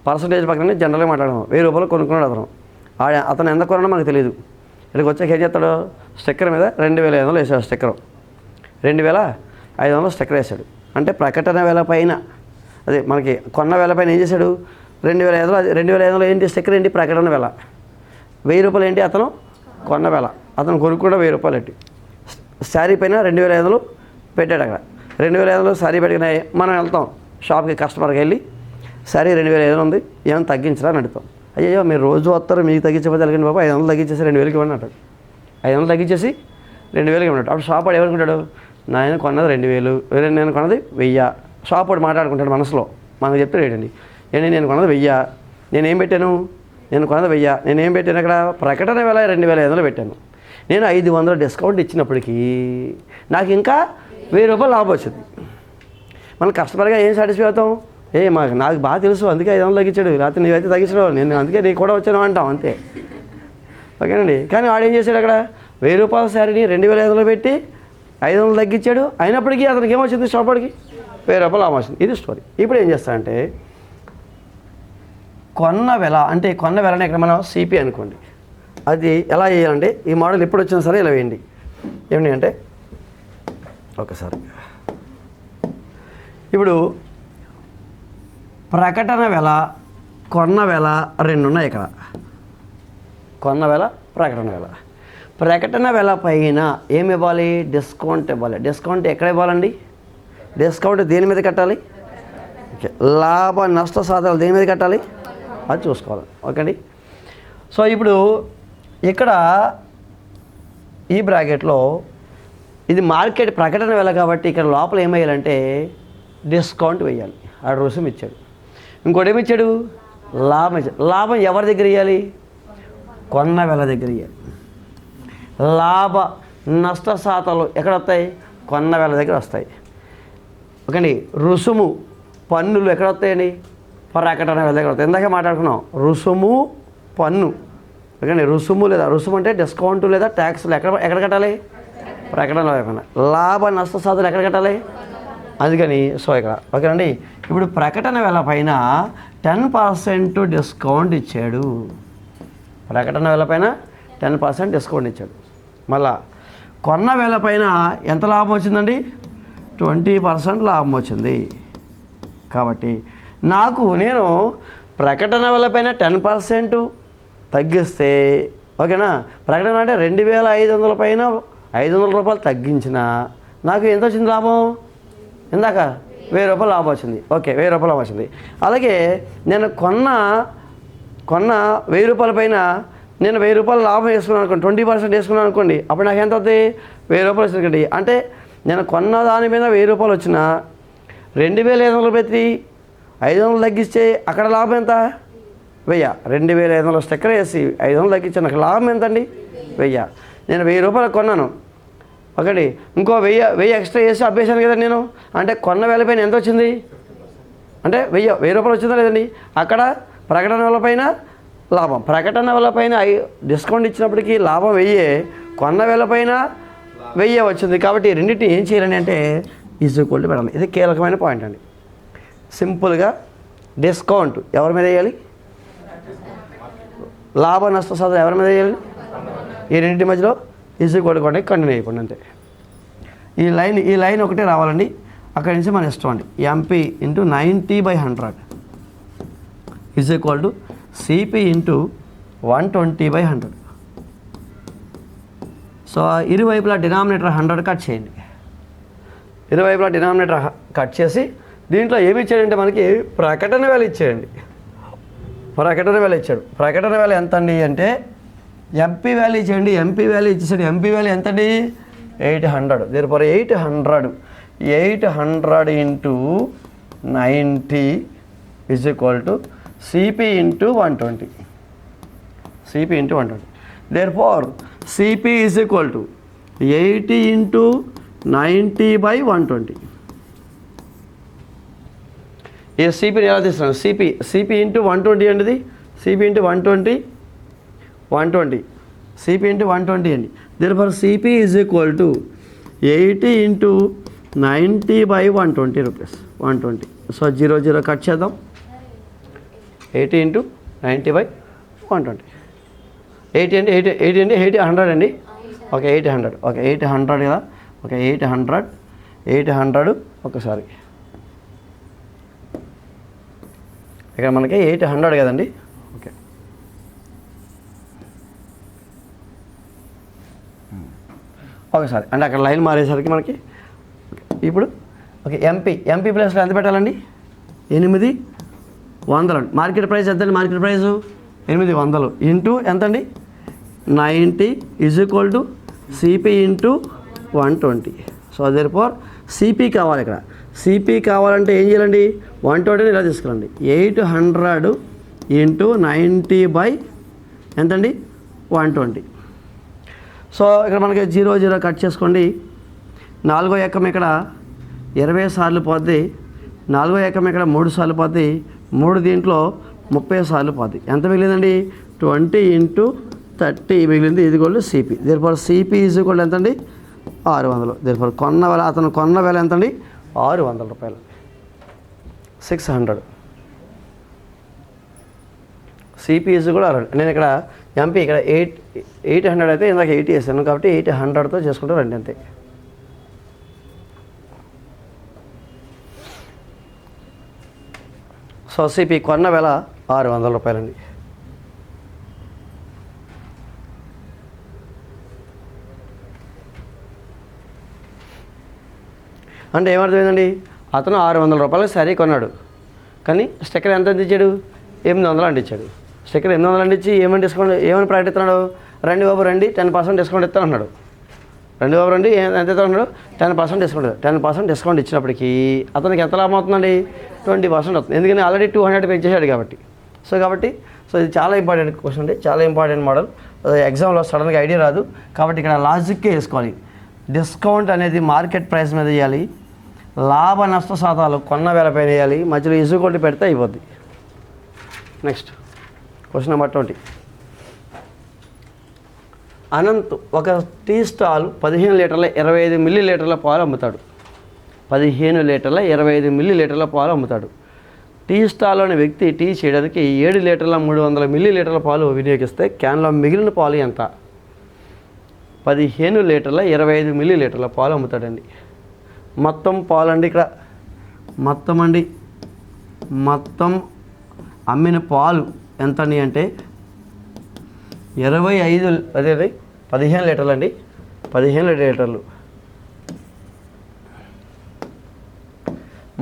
పర్సంటేజ్ పక్కన జనరల్గా మాట్లాడము. 1000 రూపాయలు కొనుక్కున్నాడు అతను. అతను ఎంత కొన్నాడో మనకు తెలియదు. ఇక్కడికి వచ్చాక ఏం చేస్తాడు, స్టిక్కర్ మీద 2500 వేసాడు. స్టిక్కర్ 2500 స్టిక్కర్ వేసాడు. అంటే ప్రకటన వెల పైన, అదే మనకి కొన్న వెల పైన ఏం చేశాడు, 2500. అది 2500 ఏంటి, స్టిక్కర్ ఏంటి, ప్రకటన వెల. 1000 రూపాయలు ఏంటి, అతను కొన్న వెల. అతను కొనుక్కున్న 1000 రూపాయలు ఏంటి, శారీ పైన 2500 పెట్టాడు. అక్కడ 2500 శారీ పెట్టిన మనం వెళ్తాం షాప్కి, కస్టమర్కి వెళ్ళి శారీ 2500 ఉంది, ఏమైనా తగ్గించరా అని అడుగుతాం. అయ్యో మీరు రోజు వస్తారు, మీకు తగ్గించకపోతే వెళ్ళండి బాబు, 500 తగ్గించేసి 2000కి ఇవ్వండి అంటాడు. 500 తగ్గించేసి 2000కి ఇవ్వడు. అప్పుడు షాప్ వాడు ఏమనుకుంటాడు, నేను కొన్నది 2000, నేను కొన్నది 1000. షాప్ వాడు మాట్లాడుకుంటాడు మనసులో, మనకు చెప్తాడు ఏంటండి, నేను కొన్నది 1000, నేనేం పెట్టాను, నేను కొన్నది 1000, నేనేం పెట్టాను, అక్కడ ప్రకటన వెల 2500 పెట్టాను. నేను 500 డిస్కౌంట్ ఇచ్చినప్పటికీ నాకు ఇంకా 1000 రూపాయలు లాభం వచ్చింది. మనం కస్టమర్గా ఏం సాటిస్ఫై అవుతాం, నాకు బాగా తెలుసు అందుకే 500 తగ్గించాడు, లేకపోతే నీవైతే తగ్గించడం, నేను అందుకే నీకు కూడా వచ్చాను అంటాం అంతే. ఓకేనండి. కానీ వాడు ఏం చేశాడు, అక్కడ 1000 రూపాయల శారీని 2500 పెట్టి 500 తగ్గించాడు. అయినప్పటికీ అతనికి ఏమొచ్చింది, షాప్కి 1000 రూపాయలు లాభం వచ్చింది. ఇది స్టోరీ. ఇప్పుడు ఏం చేస్తానంటే, కొన్న వెల అంటే కొన్న వెలని ఇక్కడ మనం సిపి అనుకోండి. అది ఎలా చేయాలంటే, ఈ మోడల్ ఎప్పుడు వచ్చినా సరే ఇలా వేయండి. ఏమిటి అంటే ఒకసారి ఇప్పుడు ప్రకటన వెల, కొన్న వెల 2 ఉన్నాయి ఇక్కడ. కొన్న వెల, ప్రకటన వెల. ప్రకటన వెల పైన ఏమి ఇవ్వాలి, డిస్కౌంట్ ఇవ్వాలి. డిస్కౌంట్ ఎక్కడ ఇవ్వాలండి, డిస్కౌంట్ దేని మీద కట్టాలి, లాభ నష్ట సాధనలు దేని మీద కట్టాలి, అది చూసుకోవాలి. ఓకే అండి. సో ఇప్పుడు ఇక్కడ ఈ బ్రాకెట్లో ఇది మార్కెట్ ప్రకటన వెల కాబట్టి ఇక్కడ లోపల ఏం వేయాలంటే డిస్కౌంట్ వేయాలి. ఆ రుసుము ఇచ్చాడు. ఇంకోటి ఏమి ఇచ్చాడు, లాభం ఇచ్చాడు. లాభం ఎవరి దగ్గర ఇవ్వాలి, కొన్న వెల దగ్గర ఇవ్వాలి. లాభ నష్ట శాతాలు ఎక్కడ వస్తాయి, కొన్న వెల దగ్గర వస్తాయి. ఓకే అండి. రుసుము పన్నులు ఎక్కడ వస్తాయండి, ప్రకటన వెల దగ్గర వస్తాయి. ఇందాకే మాట్లాడుకున్నాం, రుసుము పన్ను. ఓకే, రుసుము లేదా రుసుము అంటే డిస్కౌంట్ లేదా ట్యాక్స్లు ఎక్కడ కట్టాలి, ప్రకటన లేకుండా. లాభ నష్ట సాధనలు ఎక్కడ కట్టాలి, అందుకని సో ఇక్కడ. ఓకేనండి. ఇప్పుడు ప్రకటన వెల పైన 10% డిస్కౌంట్ ఇచ్చాడు. ప్రకటన వెల పైన 10% డిస్కౌంట్ ఇచ్చాడు. మళ్ళా కొన్న వెల పైన ఎంత లాభం వచ్చిందండి, 20% లాభం వచ్చింది. కాబట్టి నేను ప్రకటన వెలపైన 10% తగ్గిస్తే ఓకేనా, ప్రకటన అంటే 2500 పైన 500 రూపాయలు తగ్గించిన నాకు ఎంత వచ్చింది లాభం? ఇందాక 1000 రూపాయలు లాభం వచ్చింది. ఓకే, 1000 రూపాయలు లాభం వచ్చింది. అలాగే నేను కొన్న 1000 రూపాయల పైన నేను 1000 రూపాయలు లాభం వేసుకున్నాను అనుకోండి, 20% వేసుకున్నాను అనుకోండి, అప్పుడు నాకు ఎంత అవుతుంది? 1000 రూపాయలు వచ్చింది. అంటే నేను కొన్న దాని మీద 1000 రూపాయలు వచ్చిన 2500 పెట్టి 500 తగ్గిస్తే అక్కడ లాభం ఎంత? 1000. 2500 స్టెక్కర్ వేసి 500 తగ్గించాను, నాకు లాభం ఎంత అండి? 1000. నేను 1000 రూపాయలు కొన్నాను ఒకటి, ఇంకో 1000 ఎక్స్ట్రా వేసి అబ్బేసాను కదా నేను, అంటే కొన్న వేలపైన ఎంత వచ్చింది? అంటే 1000 రూపాయలు వచ్చిందా లేదండి? అక్కడ ప్రకటన వేలపైన లాభం, ప్రకటన వేలపైన డిస్కౌంట్ ఇచ్చినప్పటికీ లాభం 1000, కొన్న వేలపైన 1000 వచ్చింది. కాబట్టి రెండింటిని ఏం చేయాలని అంటే ఈక్వల్ టు పెట్టాలి. ఇది కీలకమైన పాయింట్ అండి. సింపుల్గా డిస్కౌంట్ ఎవరి మీద వేయాలి? లాభ నష్ట సాధన ఎవరి మీద వేయాలి? ఈ రెండింటి మధ్యలో ఈక్వల్ టు కంటిన్యూ అయిపోండి అంతే. ఈ లైన్ ఒకటే రావాలండి. అక్కడి నుంచి మన ఇష్టం అండి. MP × 90/100 = CP × 120/100. సో ఇరువైపులా డినామినేటర్ 100 కట్ చేయండి. ఇరువైపులా డినామినేటర్ కట్ చేసి దీంట్లో ఏమి ఇచ్చాడంటే మనకి ప్రకటన వేల ఇచ్చాడండి. ప్రకటన వేల ఇచ్చాడు. ప్రకటన వేల ఎంత అండి అంటే MP వాల్యూ ఇచ్చేయండి. MP వాల్యూ ఇచ్చేసాడు. MP వాల్యూ ఎంత అండి? 800. దేనిపర్ 800 × 90 = CP × 120. CP × 120. Therefore CP = 80 × 90/120. ఈ CPని ఎలా తీస్తున్నాను? CP × 120 అండి. ఇది CP × 120 CP × 120 అండి. Therefore CP = 80 × 90/120 rupees. 120. So 0 cut చేద్దాం. 80 × 90/120. 80 అంటే 800 అండి. ఓకే 800. ఓకే 800 కదా. ఓకే 800 ఒకసారి ఇక్కడ మనకి 800 కదండి. ఓకే ఒకసారి అంటే అక్కడ లైన్ మారేసరికి మనకి ఇప్పుడు ఓకే MP ప్లేస్లో ఎంత పెట్టాలండి? 800 అండి. మార్కెట్ ప్రైస్ ఎంత అండి? మార్కెట్ ప్రైస్ 800 ఇంటూ ఎంత అండి? 90 = CP × 120. సో దేర్ఫోర్ CP కావాలి. ఇక్కడ CP కావాలంటే ఏం చేయాలండి? 120 ఇలా తీసుకురండి. 800 × 90 ఎంతండి? 120. సో ఇక్కడ మనకి 0 కట్ చేసుకోండి. 4వ ఎక్కం ఇక్కడ 20 సార్లు పోద్ది. 4వ ఎక్కం ఇక్కడ 3 సార్లు పోద్ది. 3 దీంట్లో 30 సార్లు పోద్ది. ఎంత మిగిలిందండి? 20 × 30 మిగిలింది. ఇది కూడా CP. దేర్ఫోర్ CP = ఎంత అండి? 600. దేర్ఫోర్ అతను కొన్న వేల ఎంత అండి? 600 రూపాయలు. 600. CP కూడా 600. నేను ఇక్కడ MP ఇక్కడ 800 అయితే ఇందాక 80 వేసాను కాబట్టి 800తో చేసుకుంటూ రండి అంతే. సో CP కొన్న వేల 600 రూపాయలండి. అంటే ఏమర్థమైందండి? అతను 600 రూపాయలు శారీ కొన్నాడు, కానీ స్టిక్కర్ ఎంత అందించాడు? 800 అంటించాడు. స్టిక్కర్ 800 అంటించి ఏమని ప్రకటిస్తున్నాడు? రండి బాబు రండి 10% డిస్కౌంట్ ఇస్తాను అన్నాడు. రండి బాబు రండి ఎంత ఇస్తాడు? 10% డిస్కౌంట్. 10% డిస్కౌంట్ ఇచ్చినప్పటికీ అతనికి ఎంత లాభం అవుతుందండి? 20% అవుతుంది. ఎందుకంటే ఆల్రెడీ 200 పెంచేశాడు కాబట్టి. సో ఇది చాలా ఇంపార్టెంట్ క్వశ్చన్ అండి, చాలా ఇంపార్టెంట్ మోడల్. ఎగ్జామ్లో సడన్గా ఐడియా రాదు కాబట్టి ఇక్కడ లాజిక్కే వేసుకోవాలి. డిస్కౌంట్ అనేది మార్కెట్ ప్రైస్ మీద వేయాలి. లాభ నష్ట శాతాలు కొన్న వేల పైన వేయాలి. మధ్యలో ఇసుకొట్టి పెడితే అయిపోద్ది. Next question number 20. అనంత్ ఒక టీ స్టాల్ 15 లీటర్ల 25 మిల్లీలీటర్ల పాలు అమ్ముతాడు. 15 లీటర్ల 25 మిల్లీలీటర్ల పాలు అమ్ముతాడు. టీ స్టాల్లోని వ్యక్తి టీ చేయడానికి 7 లీటర్ల 300 మిల్లీలీటర్ల పాలు వినియోగిస్తే క్యాన్లో మిగిలిన పాలు ఎంత? 15 లీటర్ల 25 మిల్లీలీటర్ల పాలు అమ్ముతాడండి. మొత్తం పాలు అండి ఇక్కడ మొత్తం అమ్మిన పాలు ఎంత అని అంటే 25 అదే 15 లీటర్లు అండి, 15 లీటర్లు.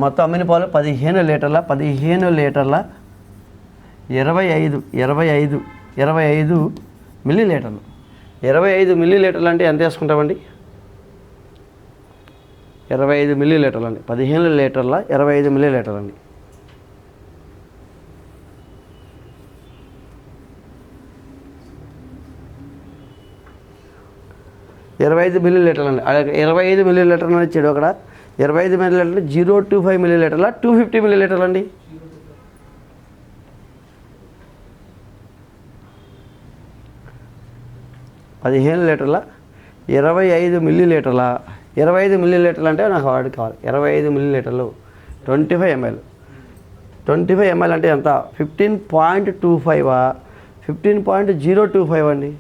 మొత్తం అమ్మిన పాలు 15 లీటర్ల 25 మిల్లీ లీటర్లు. 25 మిల్లీ లీటర్లు అంటే ఎంత వేసుకుంటామండి? 25 మిల్లీ లీటర్లు అండి. 15 లీటర్ల 25 మిల్లీ లీటర్లు అండి. మిల్లీ లీటర్లు అండి. 25 మిల్లీ లీటర్లు అని ఇచ్చాడు అక్కడ. 25 మిల్లీ లీటర్లు 0.25 మిల్లీ లీటర్ల 250 మిల్లీ లీటర్లు అండి. పదిహేను లీటర్ల 25 మిల్లీ లీటర్ల 25 మిల్లీ లీటర్లు అంటే నాకు వాడికి కావాలి. 25 మిల్లీ లీటర్లు 25 ml. 25 ml అంటే ఎంత? 15.25 15.025 అండి.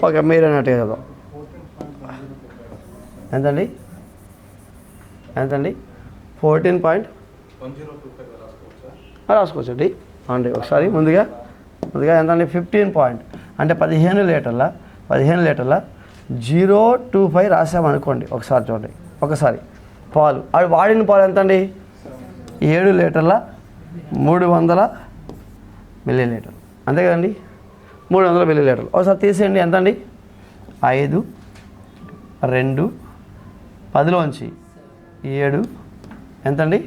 ఓకే, మీరు అన్నట్టు కదా. ఎంతండి? 14. రాసుకోవచ్చండి అండి. ఒకసారి ముందుగా ఎంతండి? 15 అంటే 15 లీటర్ల 0.25 రాసామనుకోండి. ఒకసారి చూడండి, ఒకసారి పాలు అది వాడిన పాలు ఎంతండి? 7 లీటర్ల 300 మిల్లీ లీటర్లు, అంతే కదండి. 300 మిల్లీ లీటర్లు. ఒకసారి తీసేయండి. ఎంతండి? 5 2 10లోంచి 7 ఎంతండి?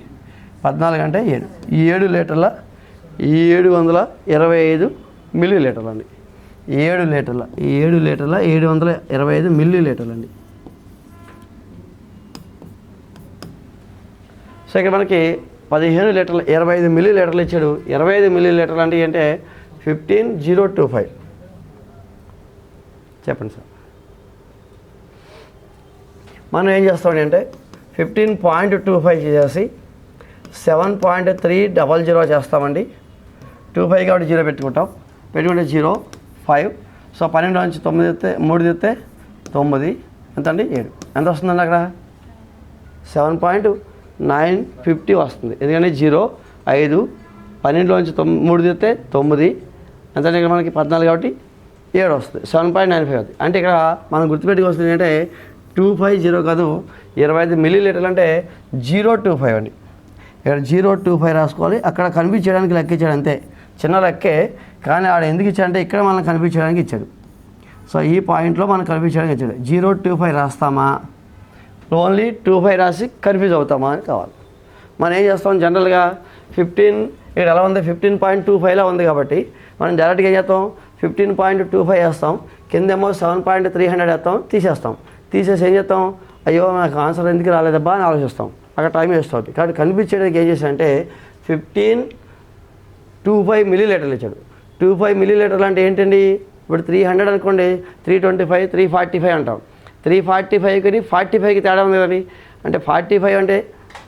14 అంటే 7. ఈ 7 లీటర్ల 725 మిల్లీ లీటర్లు అండి. 7 లీటర్ల 725 మిల్లీ లీటర్లు అండి. సో ఇక్కడ మనకి 15 లీటర్ల 25 మిల్లీ లీటర్లు ఇచ్చాడు. 25 మిల్లీ లీటర్లు అంటే ఏంటంటే 15.025. చెప్పండి సార్. మనం ఏం చేస్తామండి అంటే 15.25 చేసి 7.300 చేస్తామండి. 25 కాబట్టి 0 పెట్టుకుంటే 0.5. సో 12 నుంచి 9 తెస్తే 3 తెస్తే 9 ఎంతండి? 7. ఎంత వస్తుందండి అక్కడ? 7.950 వస్తుంది. ఎందుకంటే 0.5 12లోంచి 3 తెస్తే 9 ఎంతంటే ఇక్కడ మనకి 14 కాబట్టి 7 వస్తుంది. 7.95 అవుతుంది. అంటే ఇక్కడ మనం గుర్తుపెట్టుకొస్తుంది ఏంటంటే 250 కాదు, 25 మిల్లీ లీటర్లు అంటే 0.25 అండి. ఇక్కడ 0.25 రాసుకోవాలి. అక్కడ కనిపించడానికి లెక్క ఇచ్చాడు, అంతే. చిన్న లెక్కే, కానీ ఆడ ఎందుకు ఇచ్చాడంటే ఇక్కడ మనం కనిపించడానికి ఇచ్చాడు. సో ఈ పాయింట్లో మనం కనిపించడానికి ఇచ్చాడు. 0.25 రాస్తామా, ఓన్లీ 25 రాసి కన్ఫ్యూజ్ అవుతామా అని కావాలి. మనం ఏం చేస్తాం? జనరల్గా 15 ఇక్కడ ఎలా ఉంది? 15.25లా ఉంది కాబట్టి మనం డైరెక్ట్గా ఏం చేస్తాం? 15.25 వేస్తాం. కిందేమో 7.300 వేస్తాం, తీసేసి ఏం చేస్తాం? అయ్యో నాకు ఆన్సర్ ఎందుకు రాలేదబ్బా అని ఆలోచిస్తాం. అక్కడ టైం వేస్ట్ అవుతుంది. కాబట్టి కనిపించేటికి ఏం చేశాడంటే 15.25 మిల్లీ లీటర్లు ఇచ్చాడు. 25 మిల్లీ లీటర్లు అంటే ఏంటండి? ఇప్పుడు 300 అనుకోండి, 325 345 అంటాం. 345కి 45కి తేడా ఉంది కదండి. అంటే 45 అంటే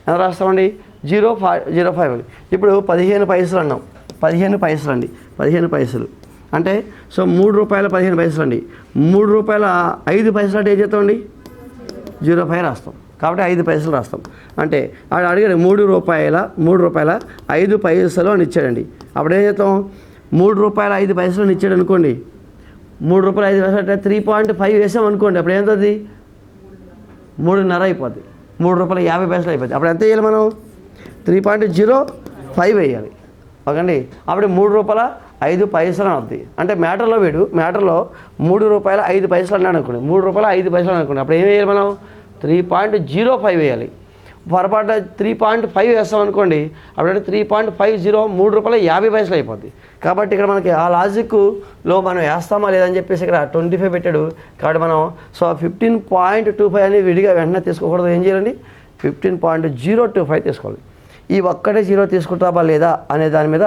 ఎంత రాస్తామండి? 0.05 అండి. ఇప్పుడు 15 పైసలు అన్నాం. 15 పైసలు అండి. 15 పైసలు అంటే సో 3 రూపాయల 15 పైసలు అండి. 3 రూపాయల 5 పైసలు అంటే ఏం చేస్తామండి? 0.5 రాస్తాం. కాబట్టి 5 పైసలు రాస్తాం. అంటే ఆడ అడిగాడు 3 రూపాయల 5 పైసలు అని ఇచ్చాడండి. అప్పుడు ఏం చేస్తాం? 3 రూపాయల 5 పైసలు అని ఇచ్చాడు అనుకోండి. 3 రూపాయల 5 పైసలు అంటే 3.5 వేసాం అనుకోండి. అప్పుడు ఏమవుతుంది? 3.5 అయిపోద్ది. 3 రూపాయల 50 పైసలు అయిపోద్ది. అప్పుడు ఎంత వేయాలి మనం? 3.05 వేయాలి. ఓకేండి. అప్పుడు 3 రూపాయల 5 పైసలు అని అవుతుంది. అంటే మ్యాటర్లో 3 రూపాయల 5 పైసలు అన్నాడు అనుకోండి. 3 రూపాయల 5 పైసలు అనుకోండి. అప్పుడు ఏం వేయాలి మనం? 3.05 వేయాలి. పొరపాటు 3.5 వేస్తాం అనుకోండి. అప్పుడంటే 3.50 3 రూపాయల 50 పైసలు అయిపోద్ది. కాబట్టి ఇక్కడ మనకి ఆ లాజిక్లో మనం వేస్తామా లేదని చెప్పేసి ఇక్కడ 25 పెట్టాడు. కాబట్టి మనం సో 15.25 అని విడిగా వెంటనే తీసుకోకూడదు. ఏం చేయాలండి? 15.025 తీసుకోవాలి. ఈ ఒక్కటే 0 తీసుకుంటావా లేదా అనే దాని మీద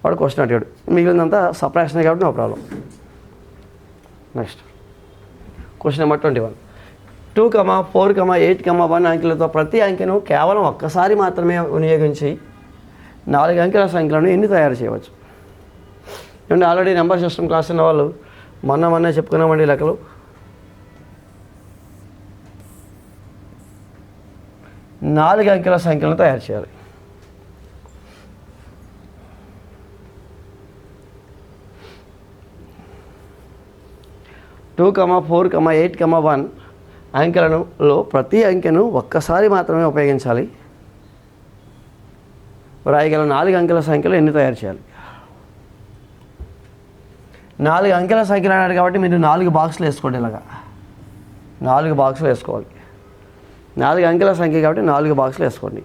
వాడు క్వశ్చన్ అడిగాడు. మిగిలినంతా సప్రాక్షన్ కాబట్టి no problem. Next question number 21. 2, 4, 8, 1 అంకెలతో ప్రతి అంకెను కేవలం ఒక్కసారి మాత్రమే వినియోగించి 4 అంకెల సంఖ్యలను ఎన్ని తయారు చేయవచ్చు? ఏమంటే ఆల్రెడీ నెంబర్ సిస్టమ్ క్లాస్ ఉన్న వాళ్ళు మొన్నే చెప్పుకున్నామండి లెక్కలు. 4 అంకెల సంఖ్యలను తయారు చేయాలి. టూ 4, 8, 1 అంకెలలో ప్రతి అంకెను ఒక్కసారి మాత్రమే ఉపయోగించాలి. రాయగల 4 అంకెల సంఖ్యలు ఎన్ని తయారు చేయాలి? 4 అంకెల సంఖ్యలు అన్నాడు కాబట్టి మీరు 4 బాక్సులు వేసుకోండి. ఇలాగా 4 బాక్సులు వేసుకోవాలి. 4 అంకెల సంఖ్య కాబట్టి 4 బాక్సులు వేసుకోండి.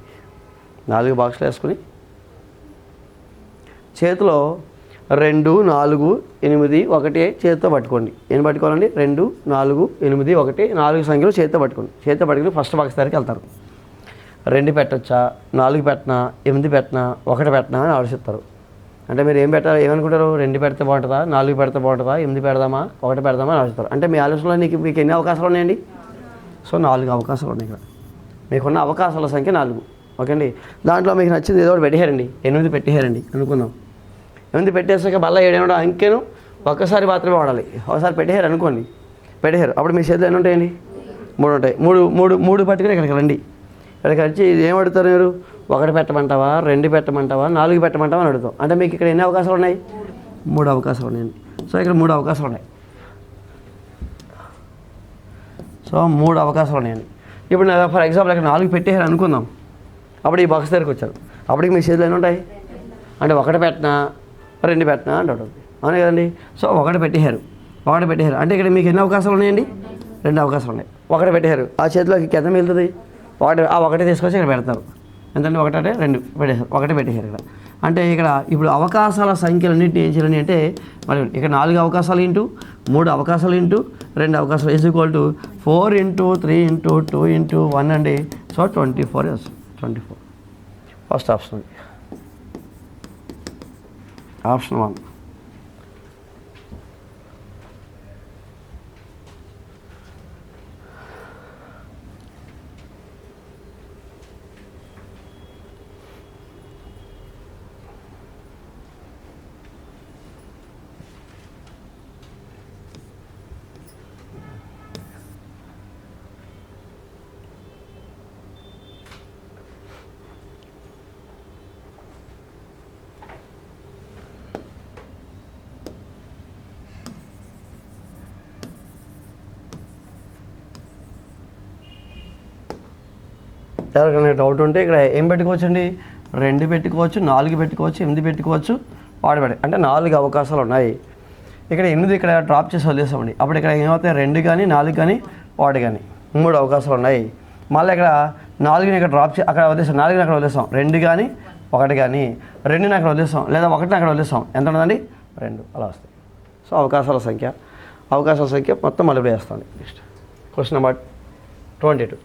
4 బాక్సులు వేసుకొని చేతిలో 2, 4, 8, 1 చేతితో పట్టుకోండి. ఏం పట్టుకోవాలండి? 2, 4, 8, 1 4 సంఖ్యలు చేతితో పట్టుకోండి. చేతితో పట్టుకుని ఫస్ట్ బాక్స్ దగ్గరికి వెళ్తారు. 2 పెట్టచ్చా, 4 పెట్టనా, 8 పెట్టనా, 1 పెట్టనా అని ఆలోచిస్తారు. అంటే మీరు ఏం పెట్టాలి, ఏమనుకుంటారు? 2 పెడితే బాగుంటుందా, 4 పెడితే బాగుంటుందా, 8 పెడదామా, 1 పెడదామా అని ఆలోచిస్తారు. అంటే మీ ఆలోచనలో మీకు ఎన్ని అవకాశాలు ఉన్నాయండి? సో 4 అవకాశాలు ఉన్నాయి ఇక్కడ. మీకున్న అవకాశాల సంఖ్య 4. ఓకే అండి. దాంట్లో మీకు నచ్చింది ఏదో ఒకటి పెట్టేయారండి. 8 పెట్టేయారండి అనుకుందాం. 8 పెట్టేసాక మళ్ళీ 7 అంకెను ఒక్కసారి మాత్రమే వాడాలి. ఒకసారి పెట్టేయారు అనుకోండి. పెట్టేయారు అప్పుడు మీ చేతిలో ఎన్ని ఉంటాయండి? 3 ఉంటాయి. 3 పట్టుకుని ఇక్కడికి రండి. ఇక్కడికి వచ్చి ఇది ఏం అడుగుతారు మీరు? 1 పెట్టమంటావా, 2 పెట్టమంటావా, 4 పెట్టమంటావా అని అడుగుతాం. అంటే మీకు ఇక్కడ ఎన్ని అవకాశాలు ఉన్నాయి? 3 అవకాశాలు ఉన్నాయండి. సో ఇక్కడ 3 అవకాశాలు ఉన్నాయి. సో 3 అవకాశాలు ఉన్నాయండి. ఇప్పుడు ఫర్ ఎగ్జాంపుల్ ఇక్కడ 4 పెట్టేయారు అనుకుందాం. అప్పుడు ఈ బాక్స్ దగ్గరికి వచ్చారు. అప్పటికి మీ చేతిలో ఎన్ని ఉంటాయి? అంటే 1 పెట్టినా, 2 పెట్టినా అంటే ఉంటుంది. అవును కదండి. సో 1 పెట్టేశారు. అంటే ఇక్కడ మీకు ఎన్ని అవకాశాలు ఉన్నాయండి? 2 అవకాశాలు ఉన్నాయి. 1 పెట్టేశారు. ఆ చేతిలోకి ఎంత మిగులుతుంది? 1 తీసుకొచ్చి ఇక్కడ పెడతారు. ఎంతంటే 1 అంటే 2 పెట్టేశారు. 1 పెట్టేశారు ఇక్కడ. అంటే ఇక్కడ ఇప్పుడు అవకాశాల సంఖ్యలన్నింటినీ ఏం చేయాలని అంటే మరి ఇక్కడ 4 అవకాశాలు ఇంటూ 3 అవకాశాలు ఇంటూ 2 అవకాశాలు = 4 × 3 × 2 × 1 అండి. సో 24. 24 ఫస్ట్ ఆప్షన్ ఉంది. ఆప్షన్ 1. ఎవరికైనా డౌట్ ఉంటే ఇక్కడ ఏం పెట్టుకోవచ్చు అండి? 2 పెట్టుకోవచ్చు, 4 పెట్టుకోవచ్చు, 8 పెట్టుకోవచ్చు, వాడబెట్ట అంటే 4 అవకాశాలు ఉన్నాయి. ఇక్కడ 8 ఇక్కడ డ్రాప్ చేసి వదిలేసామండి. అప్పుడు ఇక్కడ ఏమవుతాయి? 2 కానీ 4 కానీ 1 కానీ 3 అవకాశాలు ఉన్నాయి. మళ్ళీ ఇక్కడ 4ని ఇక్కడ డ్రాప్ అక్కడ వదిలేసాం. 4ని అక్కడ వదిలేసాం. 2 కానీ 1 కానీ 2ని అక్కడ వదిలేసాం, లేదా 1ని అక్కడ వదిలేసాం. ఎంత ఉంటుందండి? 2 అలా వస్తాయి. సో అవకాశాల సంఖ్య మొత్తం మళ్ళీ వేస్తాండి. Next question number 22.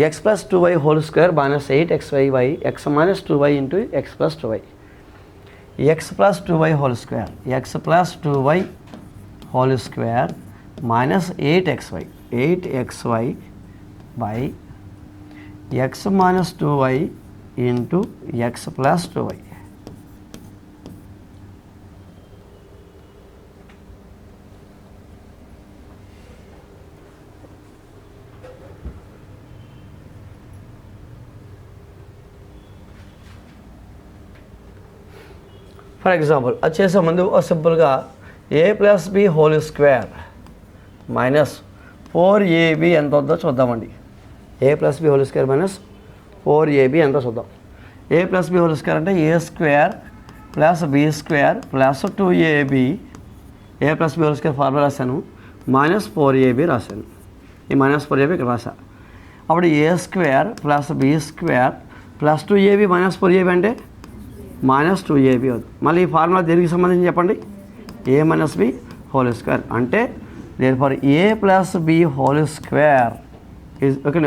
x + 2y² - 8xy x - 2y × x + 2y. x + 2y² x + 2y² - 8xy 8xy by x - 2y × x + 2y. For example అది చేసే ముందు సింపుల్గా a + b² - 4ab ఎంత వద్దో చూద్దామండి. a + b² - 4ab ఎంత చూద్దాం. a + b² అంటే a² + b² + 2ab. a + b² formula రాశాను, -4ab రాశాను. ఈ -4ab ఇక్కడ రాశా. అప్పుడు a² + b² + 2ab - 4ab అంటే -2ab అవుతుంది. మళ్ళీ ఈ ఫార్ములా దేనికి సంబంధించి చెప్పండి? a - b² అంటే there for a + b² is okay,